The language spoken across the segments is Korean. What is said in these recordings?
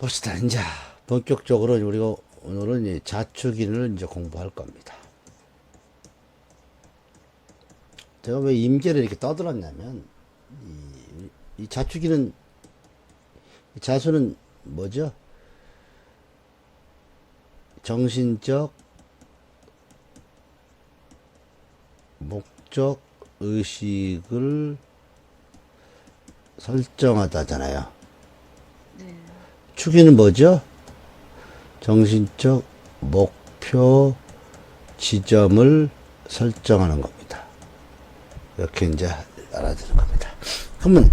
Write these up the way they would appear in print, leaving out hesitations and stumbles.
봅시다. 이제 본격적으로 우리가 오늘은 이 자축인을 이제 공부할 겁니다. 제가 왜 임계를 이렇게 떠들었냐면 이 자축인은 자수는 뭐죠? 정신적, 목적, 의식을 설정하다잖아요. 네. 축인은 뭐죠? 정신적 목표 지점을 설정하는 겁니다. 이렇게 이제 알아두는 겁니다. 그러면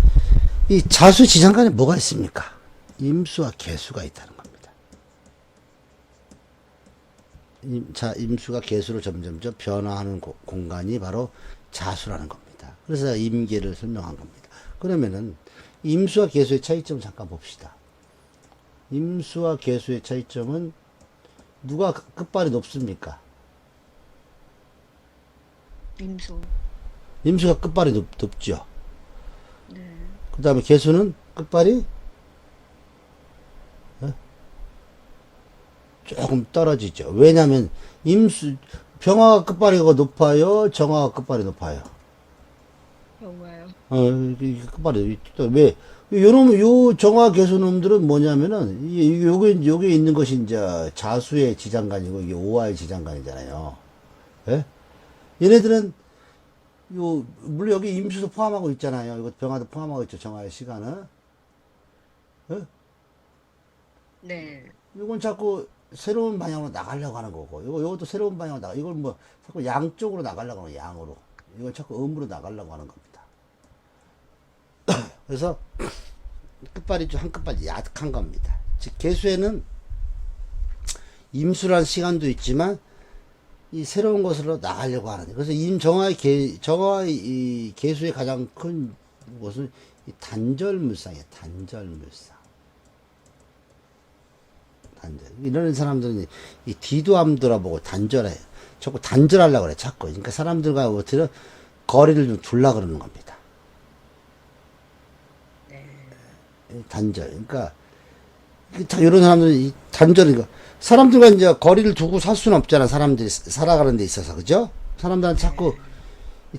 이 자수 지장간에 뭐가 있습니까? 임수와 개수가 있다는 겁니다. 임수가 개수로 점점점 변화하는 공간이 바로 자수라는 겁니다. 그래서 임계를 설명한 겁니다. 그러면은 임수와 개수의 차이점을 잠깐 봅시다. 임수와 개수의 차이점은 누가 끝발이 높습니까? 임수. 임수가 끝발이 높죠. 네. 그 다음에 개수는 끝발이 조금 떨어지죠. 왜냐하면 병화가 끝발이 높아요, 정화가 끝발이 높아요. 영화요. 끝발이 왜? 요 정화 개수놈들은 뭐냐면은 요게 있는 것이 이제 자수의 지장간이고 이게 오화의 지장간이잖아요. 예? 얘네들은 물론 여기 임수도 포함하고 있잖아요. 이거 병화도 포함하고 있죠. 정화의 시간은. 예? 네. 이건 자꾸 새로운 방향으로 나가려고 하는 거고, 요것도 새로운 방향으로 이걸 뭐, 자꾸 양쪽으로 나가려고 하는 거예요, 양으로. 이건 자꾸 음으로 나가려고 하는 겁니다. 그래서, 끝발이 좀 한 끝발이 약한 겁니다. 즉, 개수에는 임수라는 시간도 있지만, 이 새로운 것으로 나가려고 하는. 그래서 정화의 이 개수의 가장 큰 것은 이 단절물상이에요, 단절물상. 이런 사람들은 이 뒤도 안 돌아보고 단절해요. 자꾸 단절하려고 그래, 자꾸. 그러니까 사람들과 어떻게 거리를 좀 둘라 그러는 겁니다. 단절. 그러니까, 이런 사람들은 이 단절이니까, 사람들과 이제 거리를 두고 살 수는 없잖아, 사람들이 살아가는 데 있어서. 그죠? 사람들한테 자꾸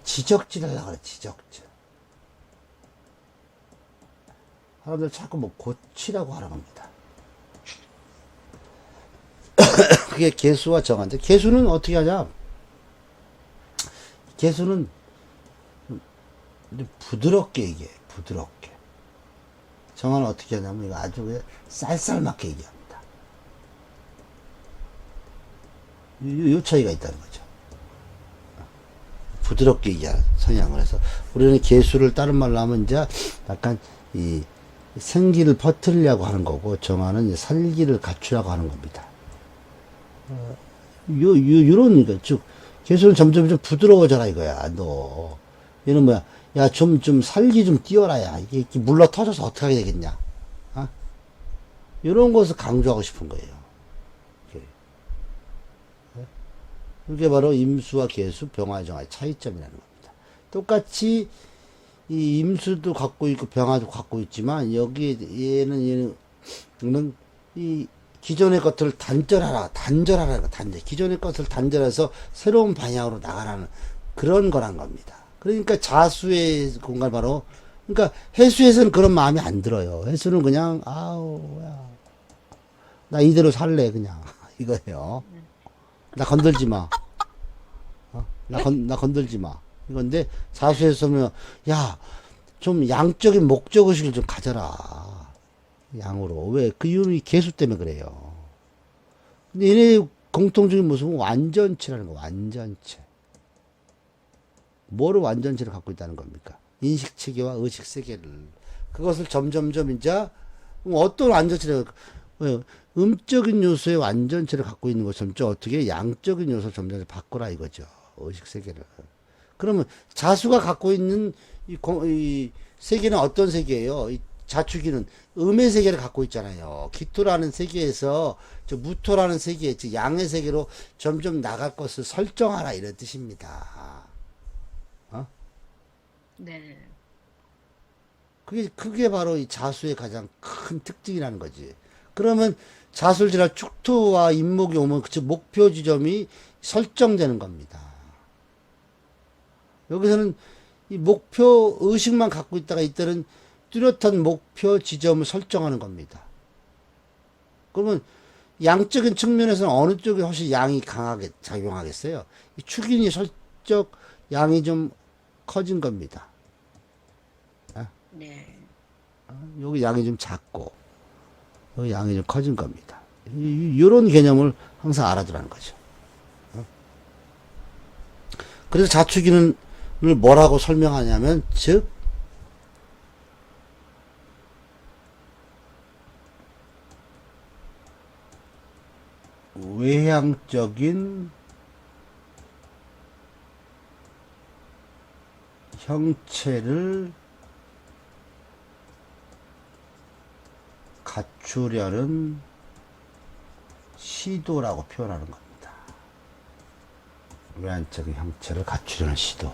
지적질 하려고 그래, 지적질. 사람들 자꾸 뭐 고치라고 하는 겁니다. 그게 개수와 정화인데, 개수는 어떻게 하냐? 개수는 부드럽게 얘기해, 부드럽게. 정화는 어떻게 하냐면, 이거 아주 쌀쌀맞게 얘기합니다. 요 차이가 있다는 거죠. 부드럽게 얘기하는 성향을 해서, 우리는 개수를 다른 말로 하면 이제 약간 이 생기를 퍼뜨리려고 하는 거고, 정화는 살기를 갖추려고 하는 겁니다. 요런, 즉, 개수는 점점 좀 부드러워져라 이거야, 너. 얘는 뭐야, 야, 좀 살기 좀 띄워라, 야. 이게 물러 터져서 어떻게 하게 되겠냐. 어? 요런 것을 강조하고 싶은 거예요. 이게 바로 임수와 개수, 병화, 정화의 차이점이라는 겁니다. 똑같이 이 임수도 갖고 있고 병화도 갖고 있지만, 얘는 이 기존의 것들을 단절하라, 단절. 기존의 것을 단절해서 새로운 방향으로 나가라는 그런 거란 겁니다. 그러니까 자수의 공간 바로, 그러니까 해수에서는 그런 마음이 안 들어요. 해수는 그냥, 아우, 야, 나 이대로 살래, 그냥. 이거예요. 나 건들지 마. 나 건들지 마. 이건데, 자수에서는, 야, 좀 양적인 목적의식을 좀 가져라. 양으로. 왜? 그 이유는 이 개수 때문에 그래요. 근데 얘네 공통적인 모습은 완전체라는 거, 완전체. 뭐를 완전체를 갖고 있다는 겁니까? 인식체계와 의식세계를. 그것을 점점점 이제, 어떤 완전체를, 왜? 음적인 요소의 완전체를 갖고 있는 것처럼 어떻게 양적인 요소를 점점 바꾸라 이거죠. 의식세계를. 그러면 자수가 갖고 있는 이 세계는 어떤 세계예요? 이 자축이는 음의 세계를 갖고 있잖아요. 기토라는 세계에서 저 무토라는 세계, 즉 양의 세계로 점점 나갈 것을 설정하라 이런 뜻입니다. 어? 네. 그게 바로 이 자수의 가장 큰 특징이라는 거지. 그러면 자술지라 축토와 임목이 오면 그 목표 지점이 설정되는 겁니다. 여기서는 이 목표 의식만 갖고 있다가 이때는 뚜렷한 목표 지점을 설정하는 겁니다. 그러면 양적인 측면에서는 어느 쪽이 훨씬 양이 강하게 작용하겠어요? 이 축인이 설적 양이 좀 커진 겁니다. 네. 여기 양이 좀 작고 여기 양이 좀 커진 겁니다. 이런 개념을 항상 알아두라는 거죠. 그래서 자축인을 뭐라고 설명하냐면 즉 외향적인 형체를 갖추려는 시도라고 표현하는 겁니다. 외향적인 형체를 갖추려는 시도.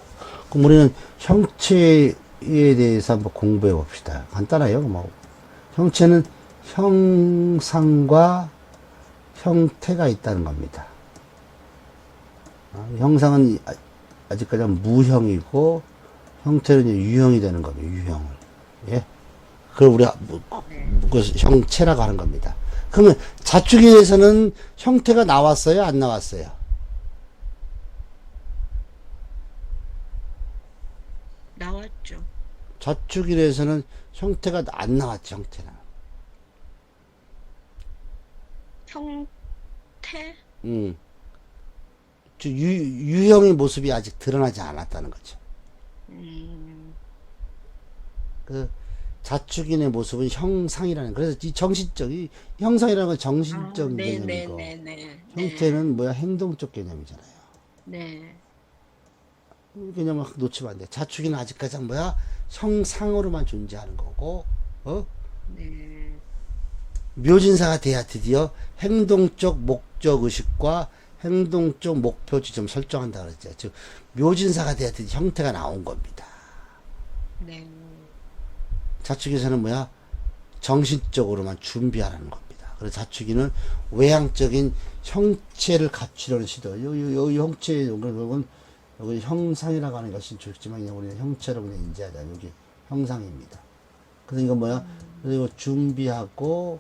그럼 우리는 형체에 대해서 한번 공부해 봅시다. 간단해요. 뭐 형체는 형상과 형태가 있다는 겁니다. 형상은 아직까지는 무형이고 형태는 유형이 되는 겁니다. 유형을. 예? 그걸 우리가 형체라고 하는 겁니다. 그러면 자축인에서는 형태가 나왔어요? 안 나왔어요? 나왔죠. 자축인에서는 형태가 안 나왔죠. 형태는. 형태? 유형의 모습이 아직 드러나지 않았다는 거죠. 그 자축인의 모습은 형상이라는, 그래서 이 정신적이 형상이라는 건 정신적인 개념이고 형태는 뭐야, 행동적 개념이잖아요. 네. 이 개념을 놓치면 안 돼. 자축인은 아직까지는 뭐야, 형상으로만 존재하는 거고, 네. 묘진사가 돼야 드디어 행동적 목적 의식과 행동적 목표 지점 설정한다 그랬죠. 즉 묘진사가 돼야 드디어 형태가 나온 겁니다. 네. 자축에서는 뭐야, 정신적으로만 준비하라는 겁니다. 그래서 자축이는 외향적인 형체를 갖추려는 시도. 요 형체의 결국은 여기 형상이라고 하는 것이 좋지만 그냥 우리는 형체로 그냥 인지하자. 여기 형상입니다. 그래서 이거 뭐야? 그래서 이거 준비하고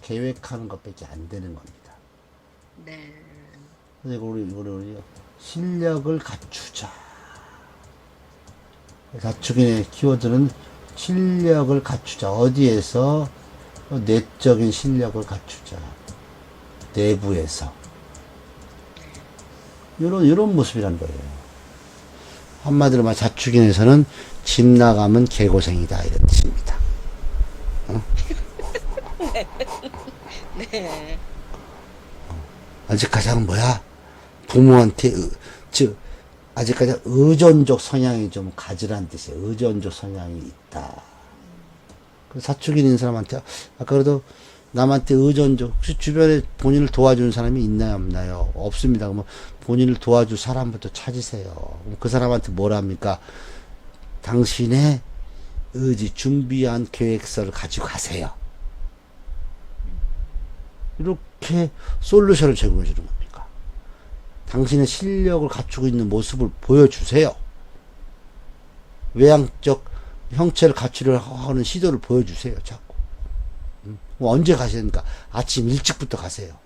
계획하는 것밖에 안 되는 겁니다. 네. 그래서 우리 실력을 갖추자. 자축인의 키워드는 실력을 갖추자. 어디에서? 내적인 실력을 갖추자. 내부에서. 이런 모습이라는 거예요. 한마디로 말 자축인에서는 집 나가면 개고생이다, 이런 뜻입니다. 네. 아직 가장 뭐야? 부모한테, 아직 가장 의존적 성향이 좀 가지란 뜻이에요. 의존적 성향이 있다. 사축인인 사람한테, 아까 그래도 남한테 의존적, 혹시 주변에 본인을 도와주는 사람이 있나요, 없나요? 없습니다. 그러면 본인을 도와줄 사람부터 찾으세요. 그럼 그 사람한테 뭐라 합니까? 당신의 의지, 준비한 계획서를 가지고 가세요. 이렇게 솔루션을 제공해 주는 겁니까? 당신의 실력을 갖추고 있는 모습을 보여주세요. 외향적 형체를 갖추려 하는 시도를 보여주세요. 자꾸. 언제 가셔야 됩니까? 아침 일찍부터 가세요.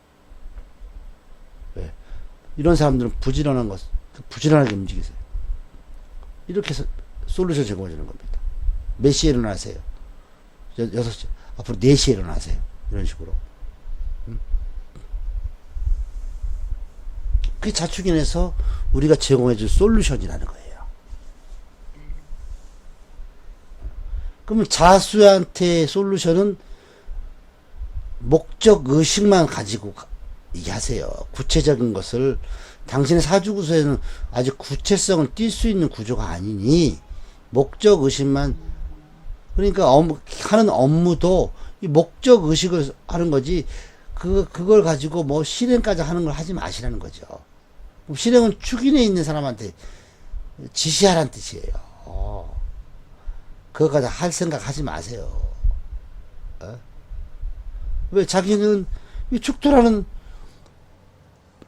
왜? 이런 사람들은 부지런하게 움직이세요. 이렇게 해서 솔루션 제공해 주는 겁니다. 몇 시에 일어나세요? 6시. 앞으로 4시에 일어나세요. 이런 식으로. 그게 자축인에서 우리가 제공해 줄 솔루션이라는 거예요. 그러면 자수한테 솔루션은 목적 의식만 가지고 얘기하세요. 구체적인 것을, 당신의 사주구조에는 아직 구체성을 띌 수 있는 구조가 아니니 목적 의식만, 그러니까 하는 업무도 이 목적 의식을 하는 거지, 그걸 가지고 뭐 실행까지 하는 걸 하지 마시라는 거죠. 실행은 축인에 있는 사람한테 지시하라는 뜻이에요. 그거까지 할 생각 하지 마세요. 왜 자기는 이 축토라는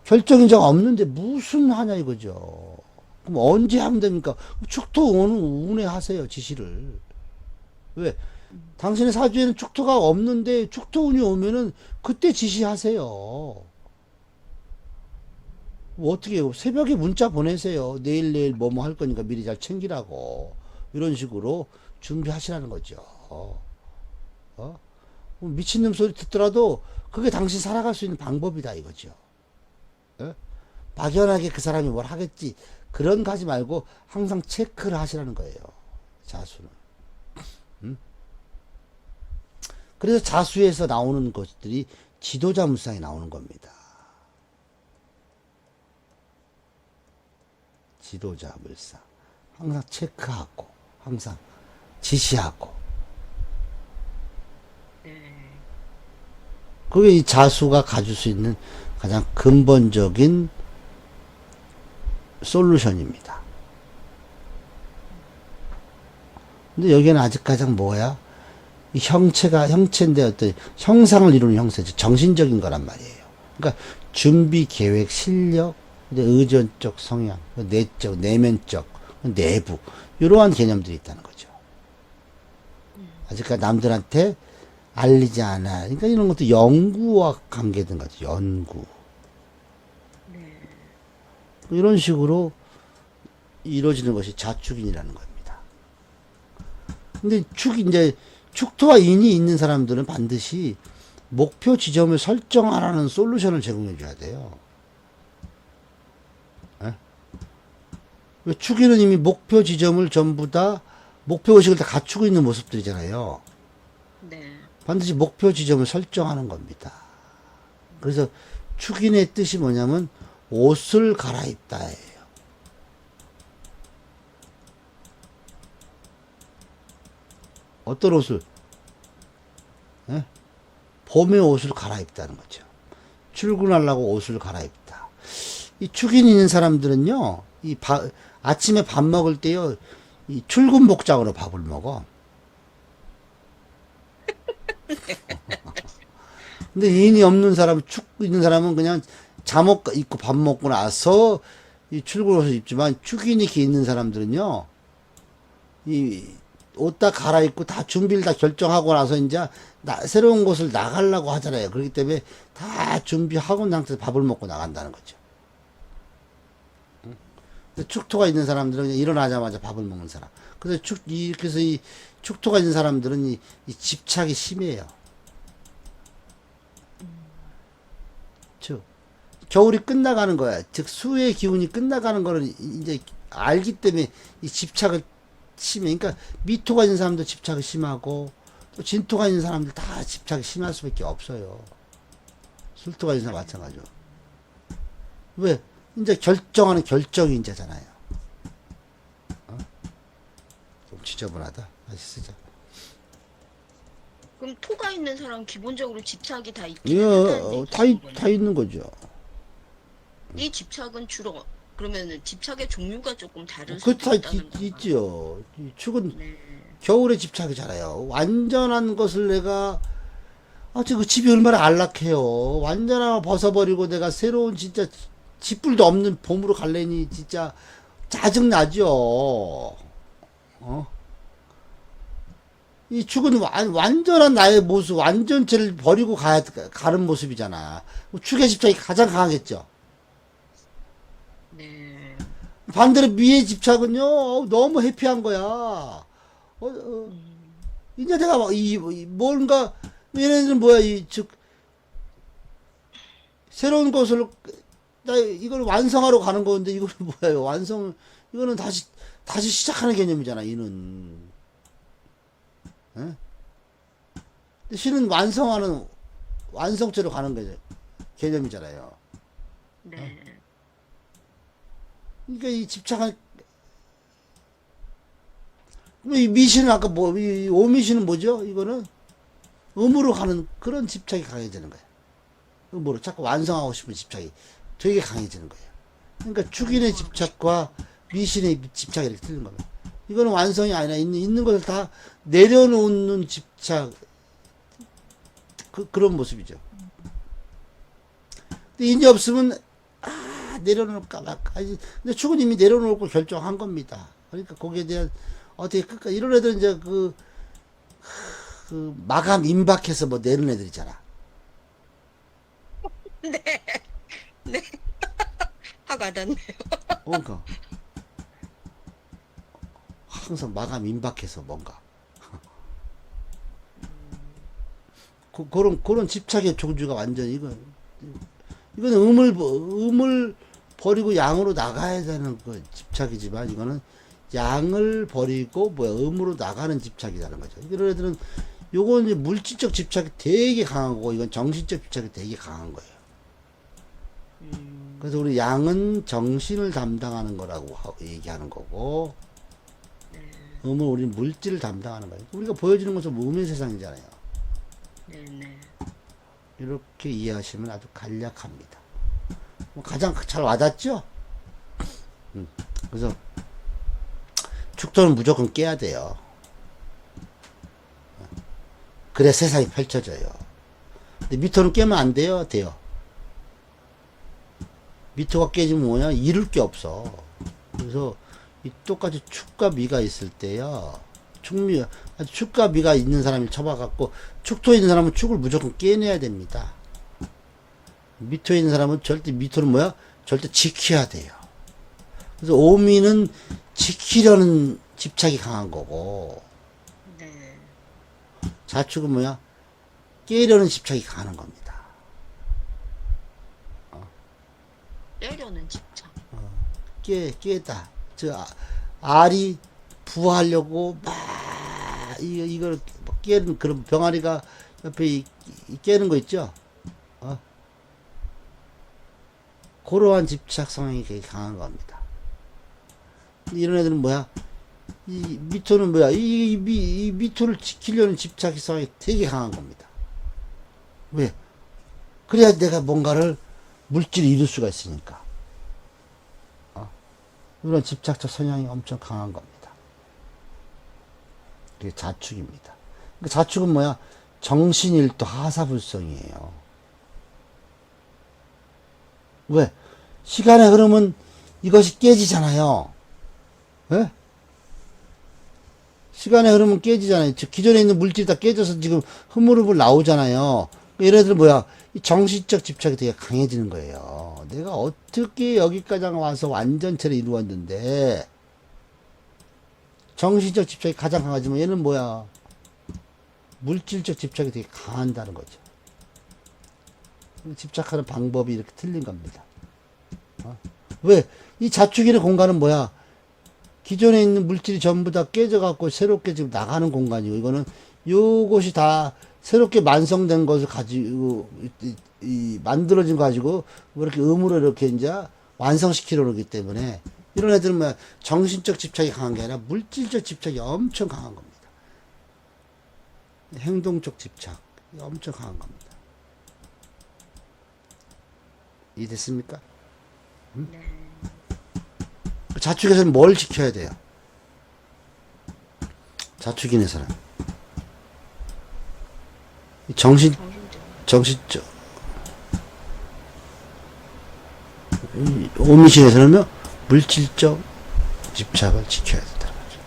결정인자가 없는데 무슨 하냐 이거죠. 그럼 언제 하면 됩니까? 축토운은 운행하세요, 지시를. 왜? 당신의 사주에는 축토가 없는데 축토운이 오면은 그때 지시하세요. 뭐 어떻게 해요? 새벽에 문자 보내세요. 내일 뭐뭐 할 거니까 미리 잘 챙기라고. 이런 식으로 준비하시라는 거죠. 어? 미친놈 소리 듣더라도 그게 당신 살아갈 수 있는 방법이다 이거죠. 예? 막연하게 그 사람이 뭘 하겠지. 그런 거 하지 말고 항상 체크를 하시라는 거예요. 자수는. 그래서 자수에서 나오는 것들이 지도자 물상이 나오는 겁니다. 지도자 물상. 항상 체크하고, 항상 지시하고. 그게 이 자수가 가질 수 있는 가장 근본적인 솔루션입니다. 근데 여기는 아직 가장 뭐야? 이 형체인데 어떤 형상을 이루는 형태죠. 정신적인 거란 말이에요. 그러니까 준비, 계획, 실력, 의존적 성향, 내적, 내면적, 내부, 이러한 개념들이 있다는 거죠. 아직까지 남들한테 알리지 않아. 그러니까 이런 것도 연구와 관계된 거죠. 연구. 이런 식으로 이루어지는 것이 자축인이라는 겁니다. 근데 이제 축토와 인이 있는 사람들은 반드시 목표 지점을 설정하라는 솔루션을 제공해 줘야 돼요. 예? 왜 축인은 이미 목표 지점을 전부 다 목표 의식을 다 갖추고 있는 모습들이잖아요. 네. 반드시 목표 지점을 설정하는 겁니다. 그래서 축인의 뜻이 뭐냐면 옷을 갈아입다예요. 어떤 옷을? 예? 봄의 옷을 갈아입다는 거죠. 출근하려고 옷을 갈아입다. 이 축인 있는 사람들은요, 아침에 밥 먹을 때요, 이 출근 복장으로 밥을 먹어. 근데 인이 없는 사람, 축 있는 사람은 그냥 잠옷 입고 밥 먹고 나서 이 출근 옷을 입지만 축인이 있는 사람들은요, 이 옷 다 갈아입고 다 준비를 다 결정하고 나서 이제 새로운 곳을 나가려고 하잖아요. 그렇기 때문에 다 준비하고 난 상태에서 밥을 먹고 나간다는 거죠. 축토가 있는 사람들은 그냥 일어나자마자 밥을 먹는 사람. 그래서 그래서 이 축토가 있는 사람들은 이 집착이 심해요. 즉, 겨울이 끝나가는 거야. 즉, 수의 기운이 끝나가는 거를 이제 알기 때문에 이 집착을 심해. 그러니까 미토가 있는 사람도 집착이 심하고, 또 진토가 있는 사람들 다 집착이 심할 수밖에 없어요. 술토가 있는 사람 마찬가지로. 왜? 이제 결정하는 결정인자잖아요. 어? 좀 지저분하다. 다시 쓰자. 그럼 토가 있는 사람 기본적으로 집착이 다 있긴 예, 한다는 다 있는 거죠. 이 집착은 주로 그러면은 집착의 종류가 조금 다를 그 수도 있다는 건가요? 있죠. 이 축은 네. 겨울에 집착이잖아요. 완전한 것을 내가 그 집이 얼마나 안락해요. 완전한 걸 벗어버리고 내가 새로운 진짜 집불도 없는 봄으로 갈래니 진짜 짜증나죠. 이 축은 완전한 나의 모습, 완전체를 버리고 가는 모습이잖아. 축의 집착이 가장 강하겠죠. 네. 반대로 미의 집착은요, 너무 해피한 거야. 이제 내가 뭔가, 얘네들은 뭐야, 새로운 것을, 이걸 완성하러 가는 건데, 이거는 뭐예요? 이거는 다시 시작하는 개념이잖아, 이는. 예? 근데 신은 완성체로 가는 거죠. 개념이잖아요. 네. 그러니까 이 집착한, 이 미신은 아까 이 오미신은 뭐죠? 이거는 음으로 가는 그런 집착이 강해지는 거예요. 음으로 자꾸 완성하고 싶은 집착이 되게 강해지는 거예요. 그러니까 축인의 집착과 미신의 집착이 이렇게 틀린 겁니다. 이거는 완성이 아니라 있는 것을 다 내려놓는 집착, 그런 모습이죠. 근데 이제 없으면 내려놓을까 말까. 근데 축은 이미 내려놓을 걸 결정한 겁니다. 그러니까 거기에 대한 어떻게 끝까지 이런 애들 이제 그 마감 임박해서 뭐 내는 애들이잖아. 네. 화가 났네요. 그러니까 항상 마감 임박해서 뭔가 그런 집착의 종주가 완전 이건 음을 버리고 양으로 나가야 되는 그 집착이지만 이거는 양을 버리고 음으로 나가는 집착이라는 거죠. 이런 애들은 요건 이제 물질적 집착이 되게 강한 거고 이건 정신적 집착이 되게 강한 거예요. 그래서 우리 양은 정신을 담당하는 거라고 얘기하는 거고 음은 우리 물질을 담당하는 거예요. 우리가 보여주는 것은 음의 세상이잖아요. 네네. 이렇게 이해하시면 아주 간략합니다. 가장 잘 와닿죠? 그래서 축토는 무조건 깨야 돼요. 그래 세상이 펼쳐져요. 근데 미토는 깨면 안 돼요? 돼요. 미토가 깨지면 뭐냐? 이룰 게 없어. 그래서 똑같이 축과 미가 있을 때요. 축과 미가 있는 사람이 쳐봐갖고 축토에 있는 사람은 축을 무조건 깨내야 됩니다. 미토에 있는 사람은 미토는 뭐야? 절대 지켜야 돼요. 그래서 오미는 지키려는 집착이 강한 거고 네. 자축은 뭐야? 깨려는 집착이 강한 겁니다. 때려는 집착. 깨다. 알이 부화하려고 막 이걸 깨는 그런 병아리가 옆에 깨는 거 있죠? 그러한 집착 성향이 되게 강한 겁니다. 이런 애들은 뭐야? 이 미토는 뭐야? 이 미토를 지키려는 집착 성향이 되게 강한 겁니다. 왜? 그래야 내가 뭔가를 물질을 이룰 수가 있으니까. 이런 집착적 성향이 엄청 강한 겁니다. 그게 자축입니다. 그러니까 자축은 뭐야? 정신일도 하사불성이에요. 왜? 시간의 흐름은 이것이 깨지잖아요. 예? 시간의 흐름은 깨지잖아요. 즉, 기존에 있는 물질이 다 깨져서 지금 흐물흐물 나오잖아요. 얘네들은 뭐야? 이 정신적 집착이 되게 강해지는 거예요. 내가 어떻게 여기까지 와서 완전체를 이루었는데, 정신적 집착이 가장 강하지만 얘는 뭐야? 물질적 집착이 되게 강한다는 거죠. 집착하는 방법이 이렇게 틀린 겁니다. 왜? 이 자축인의 공간은 뭐야? 기존에 있는 물질이 전부 다 깨져갖고 새롭게 지금 나가는 공간이고, 이거는 요것이 다 새롭게 완성된 것을 가지고, 만들어진 거 가지고, 뭐 이렇게 음으로 이렇게 이제 완성시키려 그러기 때문에, 이런 애들은 뭐야? 정신적 집착이 강한 게 아니라 물질적 집착이 엄청 강한 겁니다. 행동적 집착이 엄청 강한 겁니다. 이해됐습니까? 네. 자축에서는 뭘 지켜야 돼요? 자축인에서는 정신적 오미신에서는요 물질적 집착을 지켜야 된다는 거죠.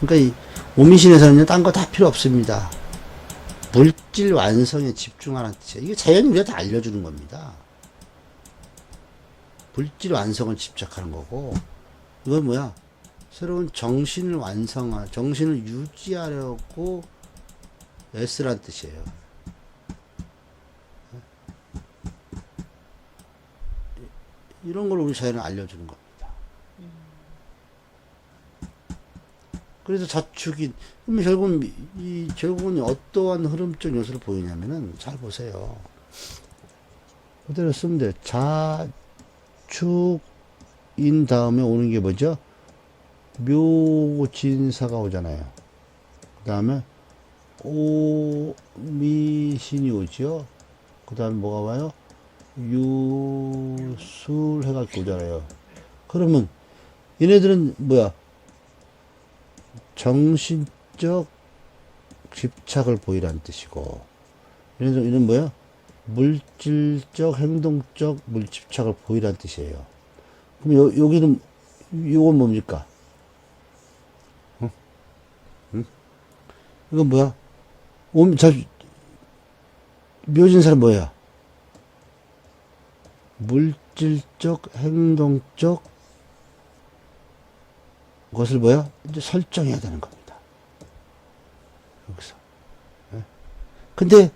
그러니까 이 오미신에서는요 딴 거 다 필요 없습니다. 물질 완성에 집중하는 뜻이에요. 이게 자연이 우리한테 알려주는 겁니다. 물질 완성을 집착하는 거고, 이건 뭐야? 새로운 정신을 정신을 유지하려고 애쓰라는 뜻이에요. 이런 걸 우리 자연은 알려주는 겁니다. 그래서 자축인, 그러면 결국은 어떠한 흐름적 요소를 보이냐면은, 잘 보세요. 그대로 쓰면 돼요. 자축인 다음에 오는 게 뭐죠? 묘진사가 오잖아요. 그 다음에 오미신이 오죠. 그 다음에 뭐가 와요? 유술 해갖고 오잖아요. 그러면 얘네들은 뭐야? 정신적 집착을 보이라는 뜻이고, 이런 뭐야? 물질적, 행동적 물집착을 보이라는 뜻이에요. 그럼 여기는, 요건 뭡니까? 응? 응? 이건 뭐야? 묘진사는 뭐야? 물질적, 행동적 것을 뭐야? 이제 설정해야 되는 겁니다. 여기서. 예? 근데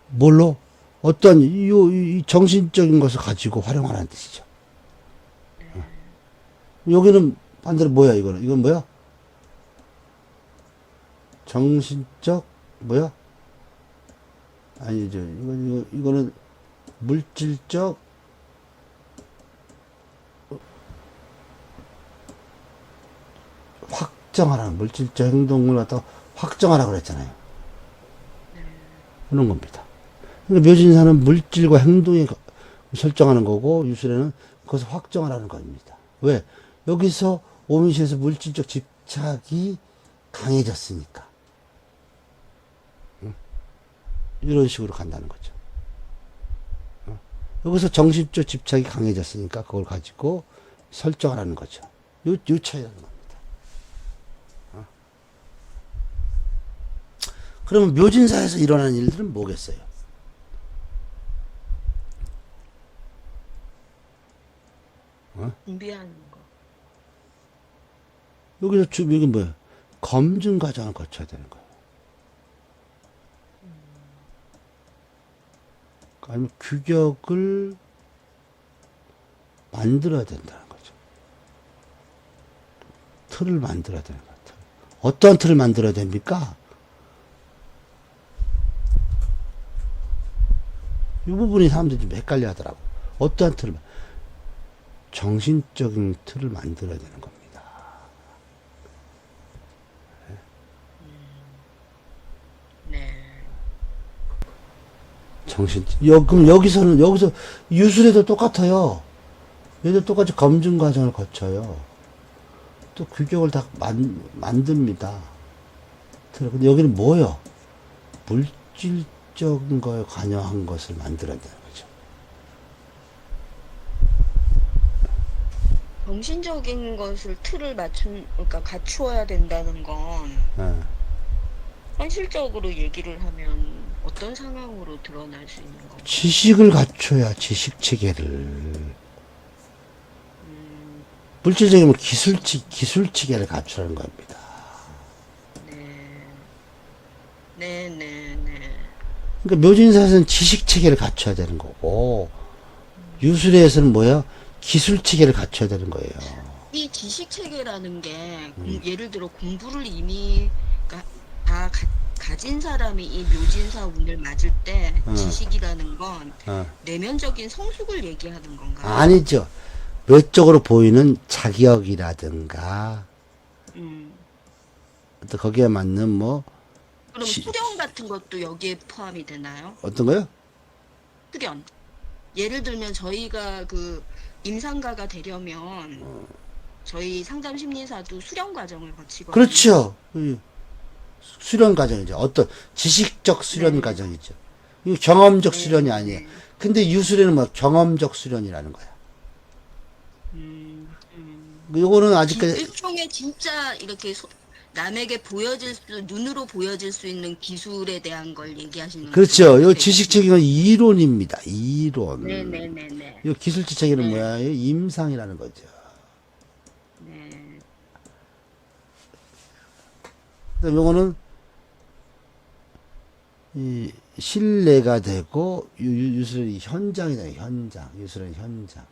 뭘로? 어떤 이 정신적인 것을 가지고 활용하라는 뜻이죠. 여기는 반대로 뭐야, 이거는? 이건 뭐야? 정신적, 뭐야? 아니죠. 이거는 물질적, 확정하라는, 물질적 행동을 갖다가 확정하라고 그랬잖아요. 그런 겁니다. 그러니까 묘진사는 물질과 행동에 설정하는 거고, 유술에는 그것을 확정하라는 겁니다. 왜? 여기서 오미시에서 물질적 집착이 강해졌으니까. 응? 이런 식으로 간다는 거죠. 응? 여기서 정신적 집착이 강해졌으니까 그걸 가지고 설정하라는 거죠. 요 차이라는 겁니다. 응? 그러면 묘진사에서 일어나는 일들은 뭐겠어요? 준비하는 거. 여기서 여기 뭐야? 검증 과정을 거쳐야 되는 거예요. 아니면 규격을 만들어야 된다는 거죠. 틀을 만들어야 되는 거예요. 어떠한 틀을 만들어야 됩니까? 이 부분이 사람들이 좀 헷갈려 하더라고. 어떠한 틀을, 정신적인 틀을 만들어야 되는 겁니다. 네. 그럼 여기서 유술에도 똑같아요. 얘도 똑같이 검증 과정을 거쳐요. 또 규격을 다 만듭니다. 근데 여기는 뭐요? 물질적인 거에 관여한 것을 만들어야 되는 거죠. 정신적인 것을 틀을 그러니까 갖추어야 된다는 건 네. 현실적으로 얘기를 하면 어떤 상황으로 드러날 수 있는 건가요? 지식을 갖춰야 지식 체계를. 물질적이면 기술 체계를 갖추라는 겁니다. 네. 그러니까 묘진사에서는 지식 체계를 갖춰야 되는 거고, 유술에서는 뭐야? 기술 체계를 갖춰야 되는 거예요. 이 지식 체계라는 게 예를 들어 공부를 이미 그러니까 다 가진 사람이 이 묘진사 운을 맞을 때 지식이라는 건 내면적인 성숙을 얘기하는 건가요? 아니죠. 외적으로 보이는 자격이라든가, 또 거기에 맞는 뭐, 그럼 수련 같은 것도 여기에 포함이 되나요? 어떤 거요? 수련. 예를 들면 저희가 그 임상가가 되려면 저희 상담 심리사도 수련 과정을 거치거든요. 그렇죠. 수련 과정이죠. 어떤 지식적 수련 네. 과정이죠. 이거 경험적 네. 수련이 아니에요. 근데 유술에는 뭐 경험적 수련이라는 거야. 요거는 아직까지 일종의 진짜 이렇게 남에게 눈으로 보여질 수 있는 기술에 대한 걸 얘기하시는 그렇죠. 거죠? 요 지식적인 이론입니다. 이론. 네네네네. 요 기술적 체계는 네. 뭐야? 요 임상이라는 거죠. 네. 그다음 요거는 이 신뢰가 되고 유술의 현장이다. 현장. 유술의 현장.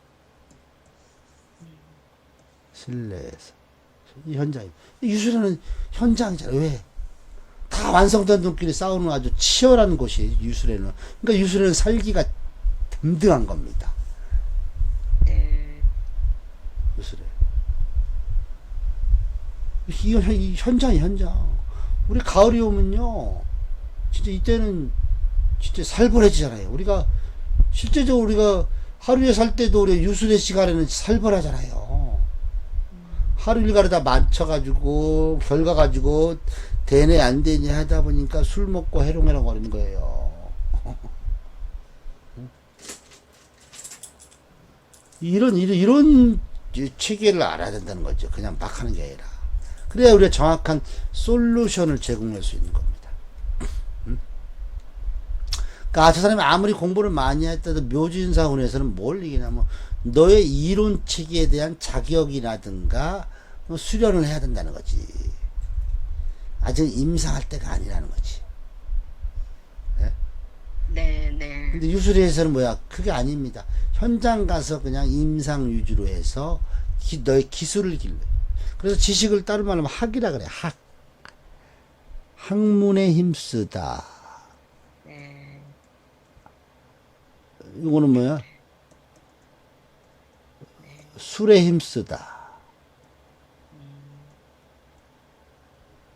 신뢰에서 이 현장. 유술은 현장이잖아요. 왜? 다 완성된 돈끼리 싸우는 아주 치열한 곳이 유술에는. 그러니까 유술에는 살기가 든든한 겁니다. 네. 유술에. 이 현장이 현장. 우리 가을이 오면요. 진짜 이때는 진짜 살벌해지잖아요. 우리가 실제적으로 우리가 하루에 살 때도 우리 유술의 시간에는 살벌하잖아요. 하루 일과를 다 맞춰가지고 결과 가지고 되네 안 되니 하다 보니까 술 먹고 해롱해롱 거리는 거예요. 이런 체계를 알아야 된다는 거죠. 그냥 막 하는 게 아니라. 그래야 우리가 정확한 솔루션을 제공할 수 있는 겁니다. 그러니까 저 사람이 아무리 공부를 많이 했다도 묘진사운에서는 뭘 얘기냐면 너의 이론 체계에 대한 자격이라든가 수련을 해야 된다는 거지. 아직 임상할 때가 아니라는 거지. 네, 네. 근데 유술에서는 뭐야? 그게 아닙니다. 현장 가서 그냥 임상 위주로 해서 너의 기술을 길러. 그래서 지식을 따로 말하면 학이라 그래. 학. 학문에 힘쓰다. 네. 이거는 뭐야? 술에 힘쓰다.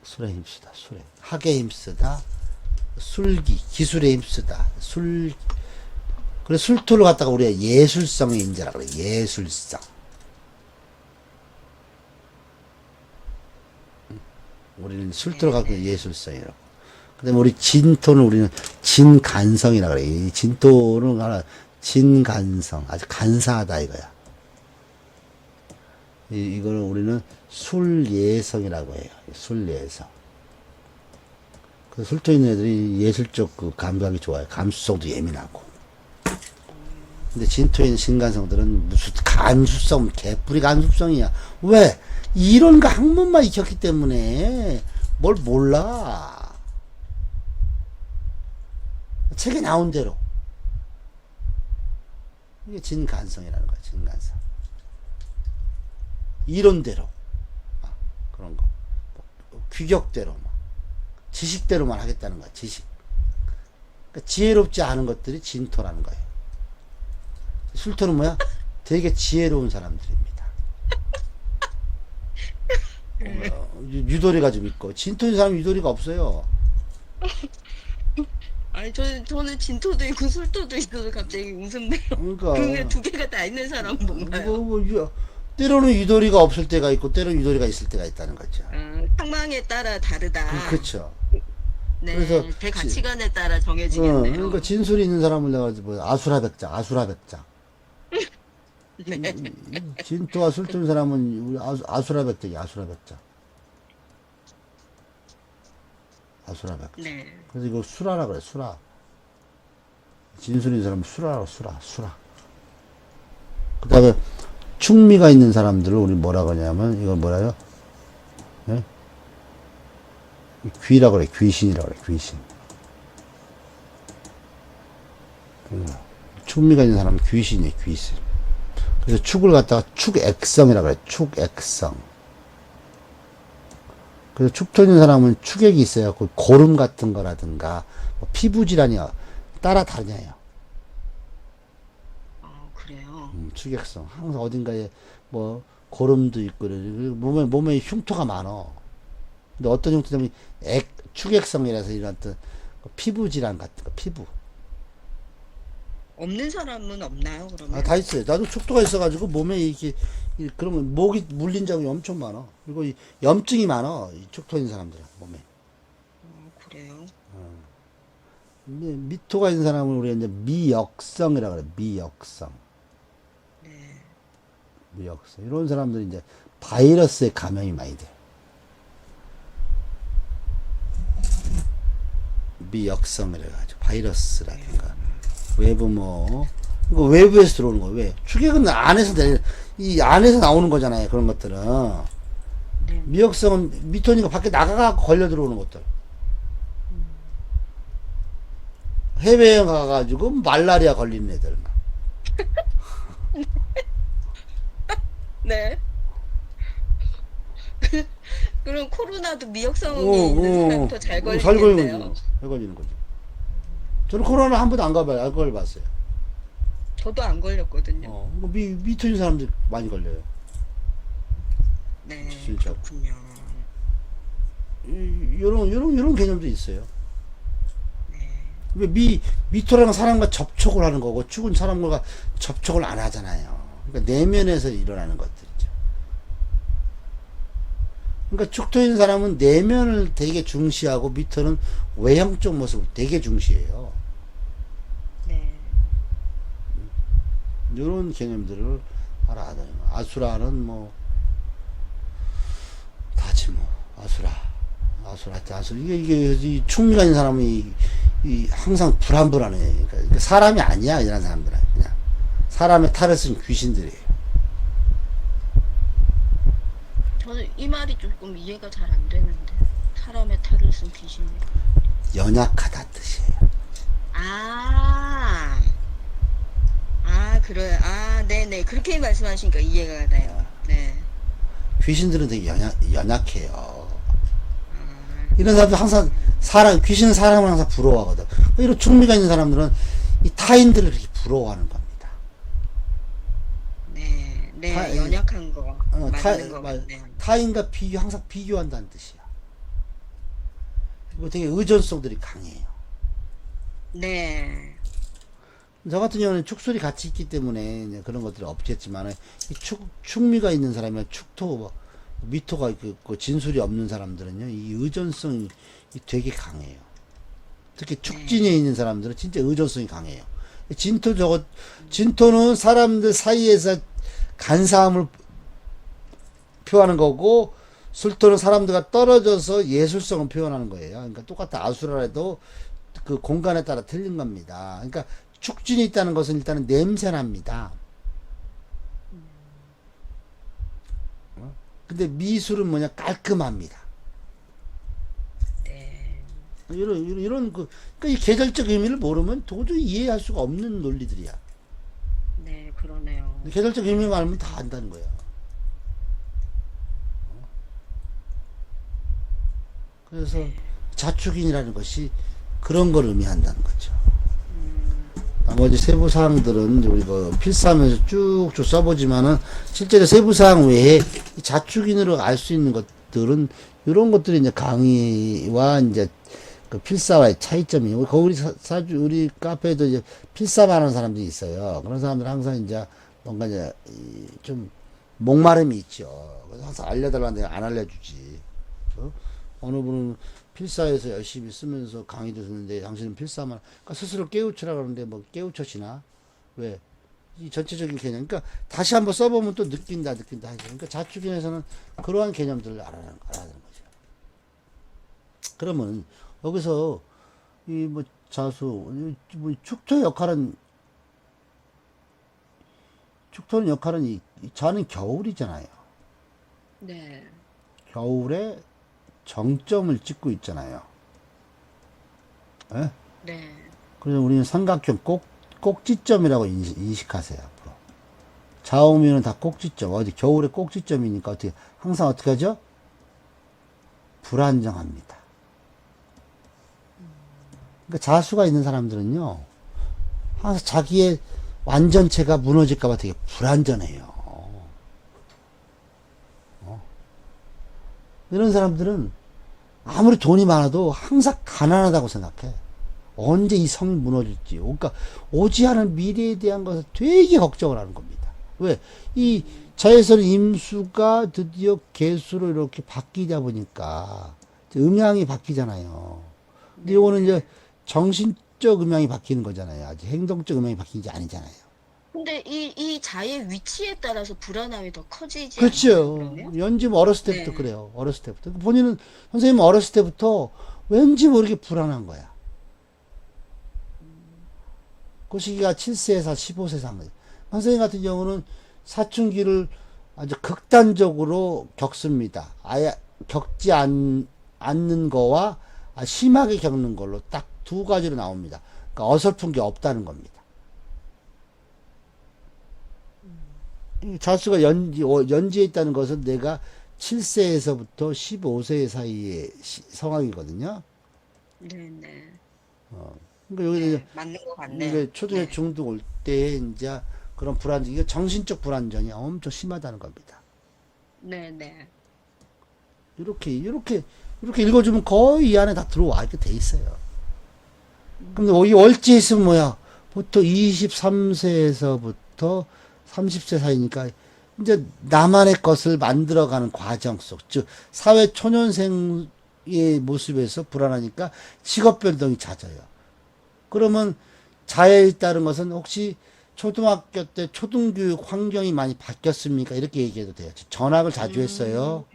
술에 힘쓰다. 술에. 학에 힘쓰다. 술기. 기술에 힘쓰다. 그래서 술토를 갖다가 우리가 예술성의 인재라 그래. 예술성. 우리는 술토를 갖고 예술성이라고. 그 다음에 우리 진토는 우리는 진간성이라 그래. 이 진토는 하나, 진간성. 아주 간사하다 이거야. 이거는 우리는 술예성이라고 해요. 술예성. 그 술토 있는 애들이 예술적 그 감각이 좋아요. 감수성도 예민하고. 근데 진토에 있는 신간성들은 무슨 간수성, 개뿔이 간수성이야. 왜? 이론과 학문만 익혔기 때문에 뭘 몰라. 책에 나온 대로. 이게 진간성이라는 거야, 진간성. 이론대로. 그런 거. 규격대로. 지식대로만 하겠다는 거야, 지식. 그러니까 지혜롭지 않은 것들이 진토라는 거예요. 술토는 뭐야? 되게 지혜로운 사람들입니다. 유도리가 좀 있고, 진토인 사람은 유도리가 없어요. 아니, 저는 진토도 있고 술토도 있어서 갑자기 웃음네요. 그러니까. 그 두 개가 다 있는 사람은 뭔가요? 때로는 유도리가 없을 때가 있고, 때로는 유도리가 있을 때가 있다는 거죠. 상황에 따라 다르다. 그렇죠. 네, 그래서 제 가치관에 따라 정해지겠네요. 그러니까 진술이 있는 사람을 내가 뭐 아수라백장. 네. 진토와 술토인 사람은 우리 아수라백장이야, 아수라백장. 네. 그래서 이거 수라라 그래, 수라. 진술이 있는 사람은 수라. 그 다음에 충미가 있는 사람들을 우리 뭐라 그러냐면, 이걸 뭐라요? 예? 귀라 그래, 귀신이라 그래, 귀신. 충미가 있는 사람은 귀신이에요, 귀신. 그래서 축을 갖다가 축액성이라 그래, 축액성. 그래서 축토 있는 사람은 축액이 있어요. 그 고름 같은 거라든가, 뭐 피부질환이 따라 다르냐요. 그래요. 축액성. 항상 어딘가에 뭐 고름도 있고, 몸에 흉터가 많어. 근데 어떤 흉터냐면 축액성이라서 이런 어떤 피부 질환 같은 거, 피부. 없는 사람은 없나요, 그러면? 다 있어요. 나도 축토가 있어가지고 몸에 이렇게 그러면 목이 물린 적이 엄청 많아. 그리고 염증이 많아. 이 축토 있는 사람들은 몸에. 그래요. 근데 미토가 있는 사람은 우리가 이제 미역성이라 그래. 미역성. 네. 미역성. 이런 사람들이 이제 바이러스에 감염이 많이 돼. 미역성이라 가지고 바이러스라든가 외부 이거 외부에서 들어오는 거. 왜? 축액은 이 안에서 나오는 거잖아요. 그런 것들은. 네. 미역성은 미토니까 밖에 나가가 걸려 들어오는 것들. 해외여행 가가지고 말라리아 걸리는 애들. 네. 그럼 코로나도 미역성이 있는 사람이 더 잘 걸리겠네요. 잘 걸리는 거죠. 저는 코로나 한 번도 안 걸려봤어요. 저도 안 걸렸거든요. 미토인 사람들 많이 걸려요. 네, 진짜. 그렇군요. 요런 개념도 있어요. 네. 왜 미토라는 사람과 접촉을 하는 거고, 축은 사람과 접촉을 안 하잖아요. 그러니까 내면에서 일어나는 것들이죠. 그러니까 축토인 사람은 내면을 되게 중시하고 밑에는 외형적 모습을 되게 중시해요. 네. 이런 개념들을 알아야 돼요. 아수라는 뭐 다지 뭐 아수라 이게 이 충미가 있는 사람은 이 항상 불안불안해. 그러니까 사람이 아니야 이런 사람들은 그냥 사람의 탈을 쓴 귀신들이에요. 저는 이 말이 조금 이해가 잘 안 되는데 사람의 탈을 쓴 귀신이. 연약하다 뜻이에요. 아, 그래. 네네. 그렇게 말씀하시니까 이해가 돼요. 네. 귀신들은 되게 연약해요. 아, 이런 사람들 항상 귀신은 사람을 항상 부러워하거든. 이런 충미가 있는 사람들은 이 타인들을 그렇게 부러워하는 겁니다. 네. 네. 연약한 거. 맞는 거 같네요. 타인과 항상 비교한다는 뜻이야. 그리고 되게 의존성들이 강해요. 네. 저 같은 경우는 축술이 같이 있기 때문에 이제 그런 것들이 없겠지만, 이 축미가 있는 사람이나 축토, 미토가 있고 진술이 없는 사람들은요, 이 의존성이 되게 강해요. 특히 축진에 있는 사람들은 진짜 의존성이 강해요. 진토는 사람들 사이에서 간사함을 표하는 거고, 술토는 사람들과 떨어져서 예술성을 표현하는 거예요. 그러니까 똑같은 아수라라도 그 공간에 따라 틀린 겁니다. 그러니까 축진이 있다는 것은 일단은 냄새납니다. 근데 미술은 뭐냐? 깔끔합니다. 네. 그러니까 이 계절적 의미를 모르면 도저히 이해할 수가 없는 논리들이야. 네, 그러네요. 계절적 의미만 알면 다 안다는 거야. 그래서 자축인이라는 것이 그런 걸 의미한다는 거죠. 나머지 세부 사항들은 우리 필사하면서 쭉쭉 써보지만은 실제로 세부 사항 외에 자축인으로 알 수 있는 것들은 이런 것들이 이제 강의와 이제 그 필사와의 차이점이에요. 우리 카페에도 이제 필사만 하는 사람들이 있어요. 그런 사람들은 항상 이제 뭔가 이제 좀 목마름이 있죠. 그래서 항상 알려달라는데 안 알려주지. 어느 분은 필사에서 열심히 쓰면서 강의도 듣는데 당신은 필사만, 그러니까 스스로 깨우치라 그러는데 뭐 깨우쳐지나? 왜? 이 전체적인 개념. 그러니까 다시 한번 써보면 또 느낀다 하죠. 그러니까 자축인에서는 그러한 개념들을 알아야 되는 거죠. 그러면 여기서 이 뭐 자수, 뭐 축토의 역할은 이 자는 겨울이잖아요. 네. 겨울에 정점을 찍고 있잖아요. 예? 네. 그래서 우리는 삼각형 꼭지점이라고 인식하세요. 앞으로. 좌우면은 다 꼭지점. 어디 겨울에 꼭지점이니까 항상 어떻게 하죠? 불안정합니다. 그러니까 자수가 있는 사람들은요, 항상 자기의 완전체가 무너질까봐 되게 불안전해요. 이런 사람들은 아무리 돈이 많아도 항상 가난하다고 생각해. 언제 이 성이 무너질지. 그러니까 오지 않은 미래에 대한 것을 되게 걱정을 하는 겁니다. 왜? 이 자에서는 임수가 드디어 개수로 이렇게 바뀌다 보니까 음양이 바뀌잖아요. 근데 이거는 이제 정신적 음양이 바뀌는 거잖아요. 아직 행동적 음양이 바뀌는 게 아니잖아요. 근데 이 자의 위치에 따라서 불안함이 더 커지지 않나요, 그렇죠. 그러면? 연지 어렸을 때부터 네. 그래요. 어렸을 때부터. 본인은, 선생님은 어렸을 때부터 왠지 모르게 불안한 거야. 그 시기가 7세에서 15세 상황. 선생님 같은 경우는 사춘기를 아주 극단적으로 겪습니다. 아예 겪지 않는 거와 심하게 겪는 걸로 딱 두 가지로 나옵니다. 그러니까 어설픈 게 없다는 겁니다. 이 자수가 연지에 있다는 것은 내가 7세에서부터 15세 사이의 성황이거든요. 네네. 그러니까 여기 네, 맞는 것 같네요. 이게 초등에 네. 중등 올 때 이제 그런 불안전, 이게 정신적 불안전이 엄청 심하다는 겁니다. 네네. 이렇게 읽어주면 거의 이 안에 다 들어와 있게 돼 있어요. 근데 이 월지에 있으면 뭐야? 보통 23세에서부터 30세 사이니까 이제 나만의 것을 만들어가는 과정 속, 즉 사회 초년생의 모습에서 불안하니까 직업 변동이 잦아요. 그러면 자해에 따른 것은 혹시 초등학교 때 초등교육 환경이 많이 바뀌었습니까? 이렇게 얘기해도 돼요. 전학을 자주 했어요.